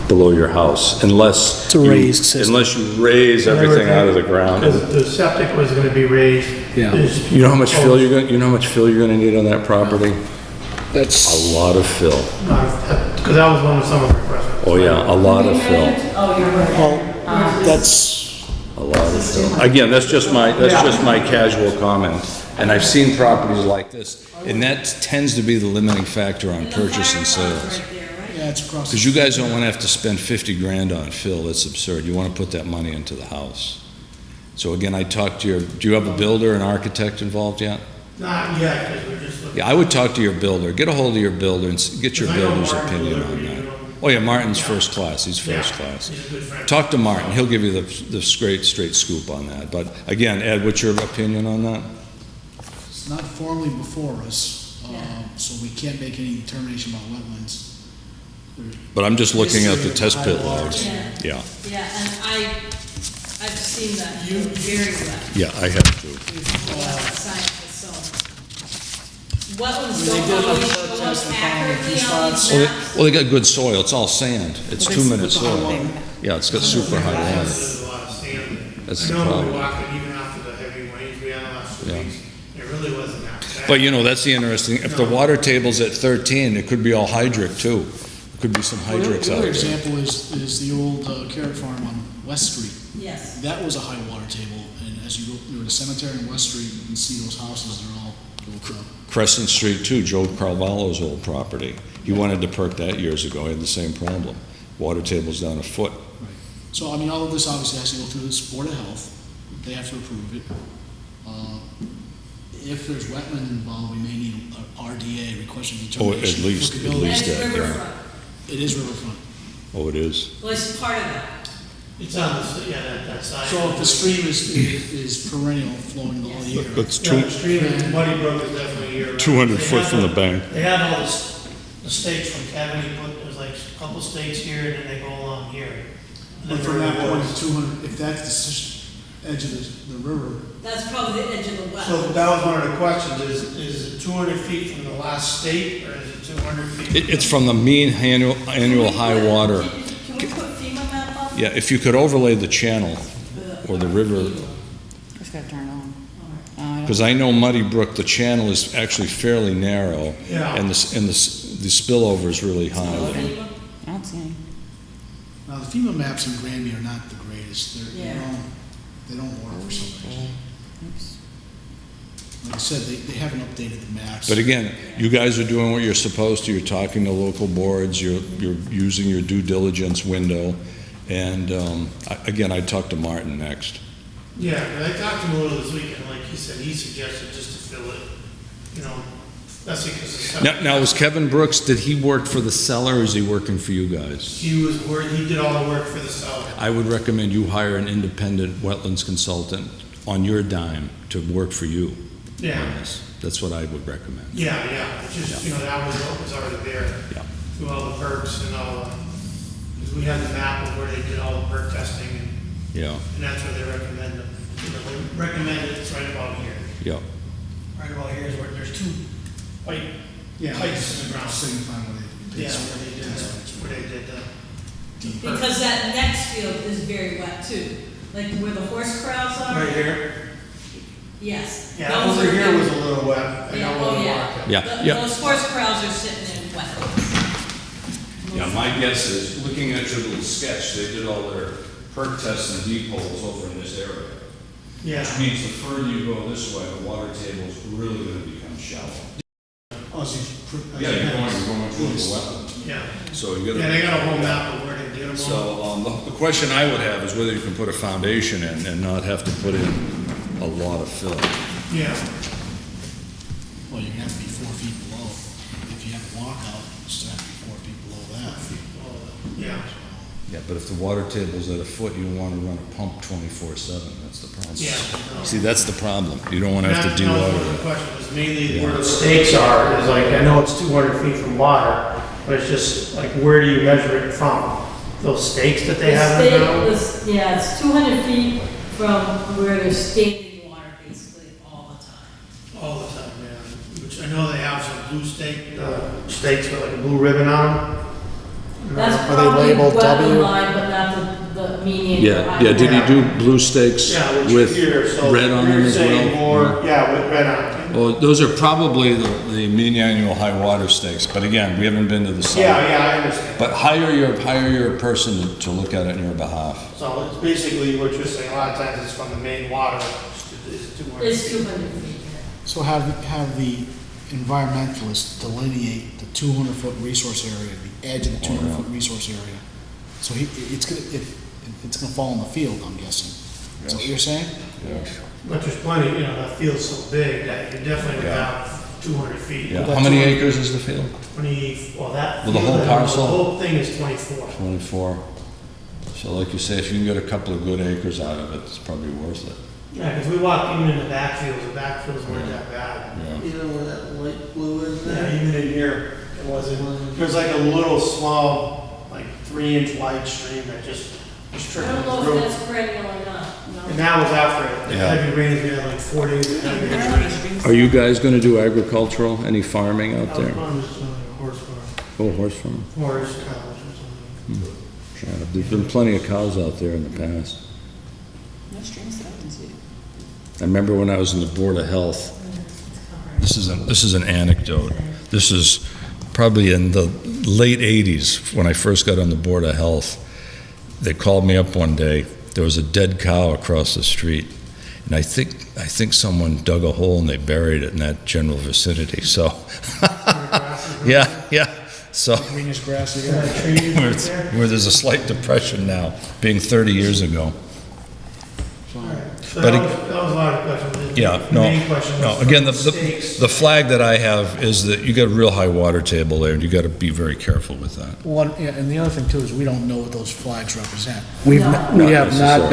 [SPEAKER 1] below your house unless.
[SPEAKER 5] It's a raised system.
[SPEAKER 1] Unless you raise everything out of the ground.
[SPEAKER 7] Because the septic was gonna be raised.
[SPEAKER 5] Yeah.
[SPEAKER 7] There's-
[SPEAKER 1] You know how much fill you know how much fill you're gonna need on that property?
[SPEAKER 5] That's,
[SPEAKER 1] A lot of fill.
[SPEAKER 7] Because that was one of some of the requests.
[SPEAKER 1] Oh, yeah, a lot of fill.
[SPEAKER 2] Oh, you're right.
[SPEAKER 5] well, that's,
[SPEAKER 1] A lot of fill. Again, that's just my casual comment. And I've seen properties like this, and that tends to be the limiting factor on purchase and sales.
[SPEAKER 5] yeah, it's across.
[SPEAKER 1] Because you guys don't want to have to spend 50 grand on fill, that's absurd. You want to put that money into the house. So again, I talked to do you have a builder, an architect involved yet?
[SPEAKER 7] Not yet, because we're just looking.
[SPEAKER 1] Yeah, I would talk to your builder, get a hold of your builder and get your builder's opinion on that. Oh yeah, Martin's first class, he's first class.
[SPEAKER 7] He's a good friend.
[SPEAKER 1] Talk to Martin, he'll give you the straight scoop on that. But again, Ed, what's your opinion on that?
[SPEAKER 5] It's not formally before us, so we can't make any determination about wetlands.
[SPEAKER 1] But I'm just looking at the test pit logs.
[SPEAKER 2] Yeah.
[SPEAKER 1] Yeah,
[SPEAKER 2] Yeah, and I've seen that field very well.
[SPEAKER 1] yeah, I have to.
[SPEAKER 2] Well, scientists, so. wetlands
[SPEAKER 7] They
[SPEAKER 2] don't
[SPEAKER 7] did a
[SPEAKER 2] always
[SPEAKER 7] perk
[SPEAKER 2] show
[SPEAKER 7] test
[SPEAKER 2] up
[SPEAKER 7] and found a few
[SPEAKER 2] accurately on these
[SPEAKER 7] spots.
[SPEAKER 2] maps.
[SPEAKER 1] Well, they got good soil, it's all sand, it's
[SPEAKER 8] Well,
[SPEAKER 1] 2 minute
[SPEAKER 7] with the high
[SPEAKER 1] soil.
[SPEAKER 7] water.
[SPEAKER 1] Yeah, it's got super high water.
[SPEAKER 13] There's a lot of sand.
[SPEAKER 1] That's
[SPEAKER 13] I
[SPEAKER 1] the
[SPEAKER 13] know we
[SPEAKER 1] problem.
[SPEAKER 13] walked it even after the heavy rains we had the last 2
[SPEAKER 1] Yeah.
[SPEAKER 13] weeks. It really wasn't that bad.
[SPEAKER 1] But you know, that's the interesting, if the water table's at 13, it could be all hydric too. There could be some
[SPEAKER 7] Well,
[SPEAKER 1] hydrics
[SPEAKER 7] the
[SPEAKER 1] out
[SPEAKER 7] other
[SPEAKER 1] there.
[SPEAKER 7] example is the old carrot farm on West Street.
[SPEAKER 2] Yes.
[SPEAKER 7] That was a high water table, and as you go near the cemetery in West Street, you can see those houses, they're all built up.
[SPEAKER 1] Crescent Street too, Joe Carvalho's old property. He wanted to perk that years ago, he had the same problem. Water table's down a foot.
[SPEAKER 7] So, I mean, all of this obviously has to go through the Board of Health, they have to approve it. If there's wetland involved, we may need a RDA, request of
[SPEAKER 1] Oh,
[SPEAKER 7] determination.
[SPEAKER 1] at least
[SPEAKER 2] That's
[SPEAKER 1] that, yeah.
[SPEAKER 2] riverfront.
[SPEAKER 7] It is riverfront.
[SPEAKER 1] Oh, it is?
[SPEAKER 2] Well, it's part of that.
[SPEAKER 13] It's on the, yeah, that side.
[SPEAKER 7] So if the stream is perennial, flowing the whole year.
[SPEAKER 1] It's
[SPEAKER 13] Yeah, the stream in Muddy Brook is definitely year round.
[SPEAKER 1] 200
[SPEAKER 13] They
[SPEAKER 1] foot
[SPEAKER 13] have
[SPEAKER 1] from the bank.
[SPEAKER 13] They have all the stakes from Kevin, he put, there's like a couple stakes here, and then they go along here. And
[SPEAKER 7] But
[SPEAKER 13] then
[SPEAKER 7] from
[SPEAKER 13] there
[SPEAKER 7] that point
[SPEAKER 13] was-
[SPEAKER 7] to 200, if that's the edge of the river,
[SPEAKER 2] That's probably the edge of the well.
[SPEAKER 13] So that was one of the questions, is it 200 feet from the last stake, or is it 200 feet?
[SPEAKER 1] It's from the mean annual high water.
[SPEAKER 2] Can we put FEMA map up?
[SPEAKER 1] Yeah, if you could overlay the channel or the river,
[SPEAKER 8] Just gotta turn it on.
[SPEAKER 1] because I know Muddy Brook, the channel is actually fairly narrow.
[SPEAKER 13] Yeah.
[SPEAKER 1] And the spillover is really high.
[SPEAKER 8] I don't see any.
[SPEAKER 7] now the FEMA maps in Granby are not the greatest.
[SPEAKER 2] Yeah.
[SPEAKER 7] They don't work for some reason.
[SPEAKER 8] Oops.
[SPEAKER 7] Like I said, they haven't updated the maps.
[SPEAKER 1] But again, you guys are doing what you're supposed to, you're talking to local boards, you're using your due diligence window, and, again, I'd talk to Martin next.
[SPEAKER 13] Yeah, and I talked to him a little this week, and like he said, he suggested just to fill it, you know, especially because
[SPEAKER 1] Now, was Kevin Brooks, did he work for the seller, or is he working for you guys?
[SPEAKER 13] he did all the work for the seller.
[SPEAKER 1] I would recommend you hire an independent wetlands consultant on your dime to work for you.
[SPEAKER 13] Yeah.
[SPEAKER 1] on this. That's what I would recommend.
[SPEAKER 13] Yeah, it's just, you know, that was what was already there.
[SPEAKER 1] Yeah.
[SPEAKER 13] Through all the perks and all, because we had the map of where they did all the perk testing,
[SPEAKER 1] Yeah,
[SPEAKER 13] and that's where they recommend them. You know, they recommend it's right about here.
[SPEAKER 1] yeah.
[SPEAKER 13] Right about here is where there's two white
[SPEAKER 7] Yeah,
[SPEAKER 13] pipes in the ground.
[SPEAKER 7] signifying what they.
[SPEAKER 13] Yeah, where they did the.
[SPEAKER 2] Because that next field is very wet too, like where the horse corrals are.
[SPEAKER 13] Right here?
[SPEAKER 2] Yes.
[SPEAKER 13] Yeah,
[SPEAKER 2] Those
[SPEAKER 13] over
[SPEAKER 2] are
[SPEAKER 13] here
[SPEAKER 2] good.
[SPEAKER 13] was a little wet. I
[SPEAKER 2] Yeah,
[SPEAKER 13] know
[SPEAKER 2] oh,
[SPEAKER 13] where we
[SPEAKER 2] yeah.
[SPEAKER 13] walked it.
[SPEAKER 1] Yeah,
[SPEAKER 2] Th-
[SPEAKER 1] yeah.
[SPEAKER 2] Those horse corrals are sitting in wet.
[SPEAKER 1] Yeah, my guess is, looking at your little sketch, they did all their perk tests and deep holes over in this area.
[SPEAKER 13] Yeah.
[SPEAKER 1] Which means the further you go this way, the water table's really gonna become shallow.
[SPEAKER 7] Oh, so
[SPEAKER 1] Yeah, you're going towards the wetland.
[SPEAKER 13] Yeah.
[SPEAKER 1] So you gotta.
[SPEAKER 13] Yeah, they got a whole map of where they did them all.
[SPEAKER 1] So, the question I would have is whether you can put a foundation in and not have to put in a lot of fill.
[SPEAKER 13] Yeah.
[SPEAKER 7] Well, you're gonna have to be 4 feet below. If you have a walkout, you still have to be 4 feet below that.
[SPEAKER 13] Yeah.
[SPEAKER 1] Yeah, but if the water table's at a foot, you don't wanna run a pump 24/7, that's the problem.
[SPEAKER 13] Yeah.
[SPEAKER 1] See, that's the problem, you don't wanna have to
[SPEAKER 13] That was
[SPEAKER 1] de-water
[SPEAKER 13] one of the
[SPEAKER 1] it.
[SPEAKER 13] questions, was mainly where the stakes are, is like, I know it's 200 feet from water, but it's just like, where do you measure it from? Those stakes that they have in the ground?
[SPEAKER 2] Yeah, it's 200 feet from where they're standing water basically all the time.
[SPEAKER 13] All the time, yeah. Which I know they have some blue stakes with like a blue ribbon on them.
[SPEAKER 2] That's
[SPEAKER 7] Are they
[SPEAKER 2] probably
[SPEAKER 7] labeled W?
[SPEAKER 2] wetland line, but not the median.
[SPEAKER 1] Yeah, did he do blue stakes
[SPEAKER 13] Yeah, which
[SPEAKER 1] with
[SPEAKER 13] here, so
[SPEAKER 1] red on them
[SPEAKER 13] you're
[SPEAKER 1] as
[SPEAKER 13] saying
[SPEAKER 1] well?
[SPEAKER 13] more, yeah, with red on it.
[SPEAKER 1] Well, those are probably the mean annual high water stakes, but again, we haven't been to the site.
[SPEAKER 13] Yeah, I understand.
[SPEAKER 1] But hire your person to look at it on your behalf.
[SPEAKER 13] So it's basically what you're saying, a lot of times it's from the main water, it's 200
[SPEAKER 2] It's
[SPEAKER 13] feet.
[SPEAKER 2] 200 feet.
[SPEAKER 7] So have the environmentalists delineate the 200-foot resource area, the edge of the 200-foot resource area. So it's gonna fall in the field, I'm guessing. Is that what you're saying?
[SPEAKER 13] But there's plenty, you know, that field's so big that you definitely would
[SPEAKER 1] Yeah.
[SPEAKER 13] have 200 feet.
[SPEAKER 1] Yeah, how many acres is the field?
[SPEAKER 13] 20, well, that.
[SPEAKER 1] Well, the
[SPEAKER 13] field,
[SPEAKER 1] whole parcel?
[SPEAKER 13] The whole thing is 24.
[SPEAKER 1] 24. So like you say, if you can get a couple of good acres out of it, it's probably worth it.
[SPEAKER 13] Yeah, because we walked even in the backfields weren't that bad.
[SPEAKER 1] Yeah.
[SPEAKER 12] Even where that light blue is
[SPEAKER 13] Yeah,
[SPEAKER 12] there?
[SPEAKER 13] even in here, it wasn't, there's like a little small, like 3-inch wide stream that just just
[SPEAKER 11] I
[SPEAKER 13] trickle
[SPEAKER 11] don't know
[SPEAKER 13] through.
[SPEAKER 11] if that's perennial or not.
[SPEAKER 13] And that was after, the
[SPEAKER 1] Yeah.
[SPEAKER 13] heavy rains, we had like 4 days of heavy rains.
[SPEAKER 1] Are you guys gonna do agricultural, any farming out there?
[SPEAKER 13] I'm just doing a horse farm,
[SPEAKER 1] Oh, horse farm.
[SPEAKER 13] horse cows or something.
[SPEAKER 1] Yeah, there's been plenty of cows out there in the past.
[SPEAKER 8] No strings that I can see.
[SPEAKER 1] I remember when I was in the Board of Health, this is an anecdote. This is probably in the late 80s, when I first got on the Board of Health. They called me up one day, there was a dead cow across the street, and I think someone dug a hole and they buried it in that general vicinity, so. Yeah, so,
[SPEAKER 5] Greenest grass you
[SPEAKER 13] Yeah,
[SPEAKER 5] got.
[SPEAKER 13] trees
[SPEAKER 1] where
[SPEAKER 13] right
[SPEAKER 1] it's-
[SPEAKER 13] there.
[SPEAKER 1] where there's a slight depression now, being 30 years ago.
[SPEAKER 13] So
[SPEAKER 1] But
[SPEAKER 13] that was a lot of questions.
[SPEAKER 1] Yeah,
[SPEAKER 13] The
[SPEAKER 1] no,
[SPEAKER 13] main question
[SPEAKER 1] no,
[SPEAKER 13] was
[SPEAKER 1] again, the
[SPEAKER 13] stakes.
[SPEAKER 1] flag that I have is that you got a real high water table there, and you gotta be very careful with that.
[SPEAKER 5] One, yeah, and the other thing too is we don't know what those flags represent. We have
[SPEAKER 1] Not
[SPEAKER 5] not been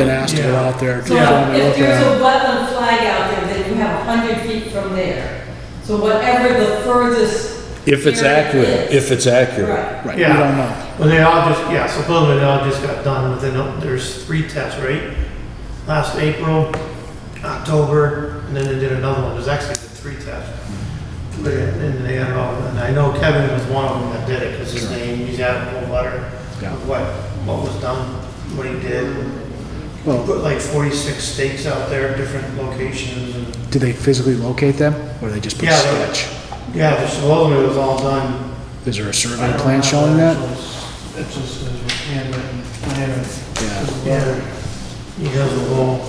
[SPEAKER 1] necessarily.
[SPEAKER 5] asked to go
[SPEAKER 13] Yeah.
[SPEAKER 5] out there to
[SPEAKER 2] So
[SPEAKER 5] go and
[SPEAKER 2] if
[SPEAKER 5] look
[SPEAKER 2] there's a
[SPEAKER 5] at it.
[SPEAKER 2] wetland flag out there, then you have 100 feet from there. So whatever the furthest.
[SPEAKER 1] If it's
[SPEAKER 2] area
[SPEAKER 1] accurate,
[SPEAKER 2] is.
[SPEAKER 1] if it's accurate.
[SPEAKER 2] Right.
[SPEAKER 5] Right, we
[SPEAKER 13] Yeah.
[SPEAKER 5] don't know.
[SPEAKER 13] Well, they all just, yeah, supposedly they all just got done within, there's 3 tests, right? Last April, October, and then they did another one. There's actually been 3 tests. But, and they had it all, and I know Kevin was one of them that did it, because his name, he's had a whole letter
[SPEAKER 5] Yeah.
[SPEAKER 13] of what was done, what he did.
[SPEAKER 5] Well,
[SPEAKER 13] Put like 46 stakes out there, different locations, and,
[SPEAKER 5] did they physically locate them, or they just put
[SPEAKER 13] Yeah,
[SPEAKER 5] sketch?
[SPEAKER 13] yeah, but supposedly it was all done.
[SPEAKER 5] Is there a
[SPEAKER 13] I
[SPEAKER 5] survey
[SPEAKER 13] don't
[SPEAKER 5] plan
[SPEAKER 13] have
[SPEAKER 5] showing that?
[SPEAKER 13] actual- It just says handwritten,
[SPEAKER 5] Yeah.
[SPEAKER 13] Yeah, he has a whole.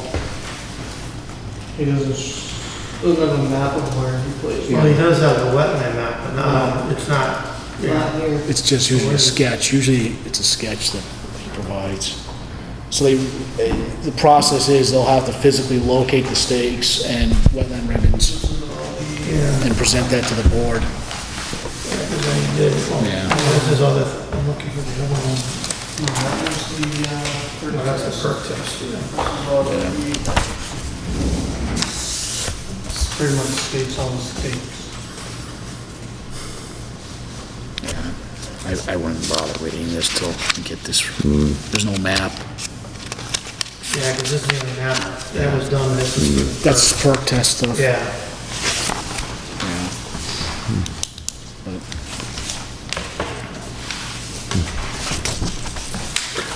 [SPEAKER 13] He doesn't have a map of where he plays. Well, he does have the wetland map, but not, it's not, yeah.
[SPEAKER 5] It's just usually a sketch, usually it's a sketch that he provides. So the process is they'll have to physically locate the stakes and wetland ribbons
[SPEAKER 13] Yeah.
[SPEAKER 5] and present that to the board.
[SPEAKER 13] Because he did.
[SPEAKER 5] Yeah.
[SPEAKER 13] This is other, I'm looking for the other one. Oh, that's the perk test. Pretty much states all the states.
[SPEAKER 5] I wouldn't bother reading this till we get this, there's no map.
[SPEAKER 13] Yeah, because this is the map, that was done, this is.
[SPEAKER 5] That's perk test stuff.
[SPEAKER 13] Yeah.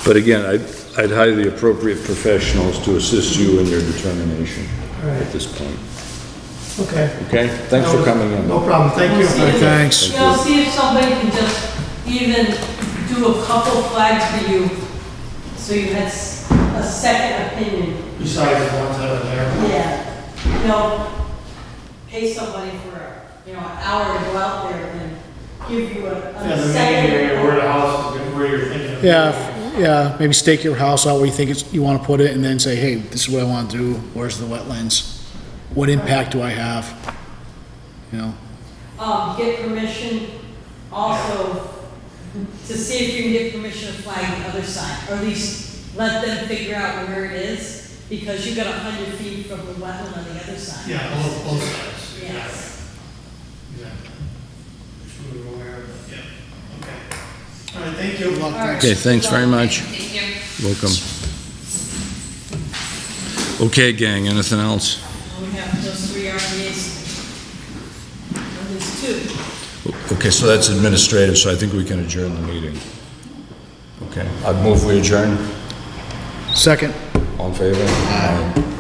[SPEAKER 1] But again, I'd hire the appropriate professionals to assist you in your determination
[SPEAKER 13] Right.
[SPEAKER 1] at this point.
[SPEAKER 13] Okay.
[SPEAKER 1] Okay? Thanks for coming in.
[SPEAKER 13] No problem, thank you.
[SPEAKER 2] We'll see if-
[SPEAKER 5] Thanks.
[SPEAKER 2] You know, see if somebody can just even do a couple flags for you, so you had a second opinion.
[SPEAKER 13] Besides the ones that are there.
[SPEAKER 2] Yeah. You know, pay somebody for, you know, an hour to go out there and give you
[SPEAKER 13] Yeah,
[SPEAKER 2] a
[SPEAKER 13] the main
[SPEAKER 2] second.
[SPEAKER 13] area where the house is, where you're thinking of.
[SPEAKER 5] Yeah, maybe stake your house out where you think you want to put it, and then say, hey, this is what I want to do, where's the wetlands? What impact do I have? You know,
[SPEAKER 2] Get permission also to see if you can get permission to flag the other side, or at least let them figure out where it is, because you got 100 feet from the wetland on the other side.
[SPEAKER 13] Yeah, both sides.
[SPEAKER 2] Yes.
[SPEAKER 13] Exactly. Just we were aware of it, yeah. Okay. All right, thank you.
[SPEAKER 2] All right.
[SPEAKER 1] Okay, thanks very much.
[SPEAKER 11] Thank you.
[SPEAKER 1] Welcome. Okay, gang, anything else?
[SPEAKER 2] We have those 3 RVAs. Well, there's 2.
[SPEAKER 1] Okay, so that's administrative, so I think we can adjourn the meeting. Okay, I'd move we adjourn.
[SPEAKER 5] second.
[SPEAKER 1] All in favor? Aye.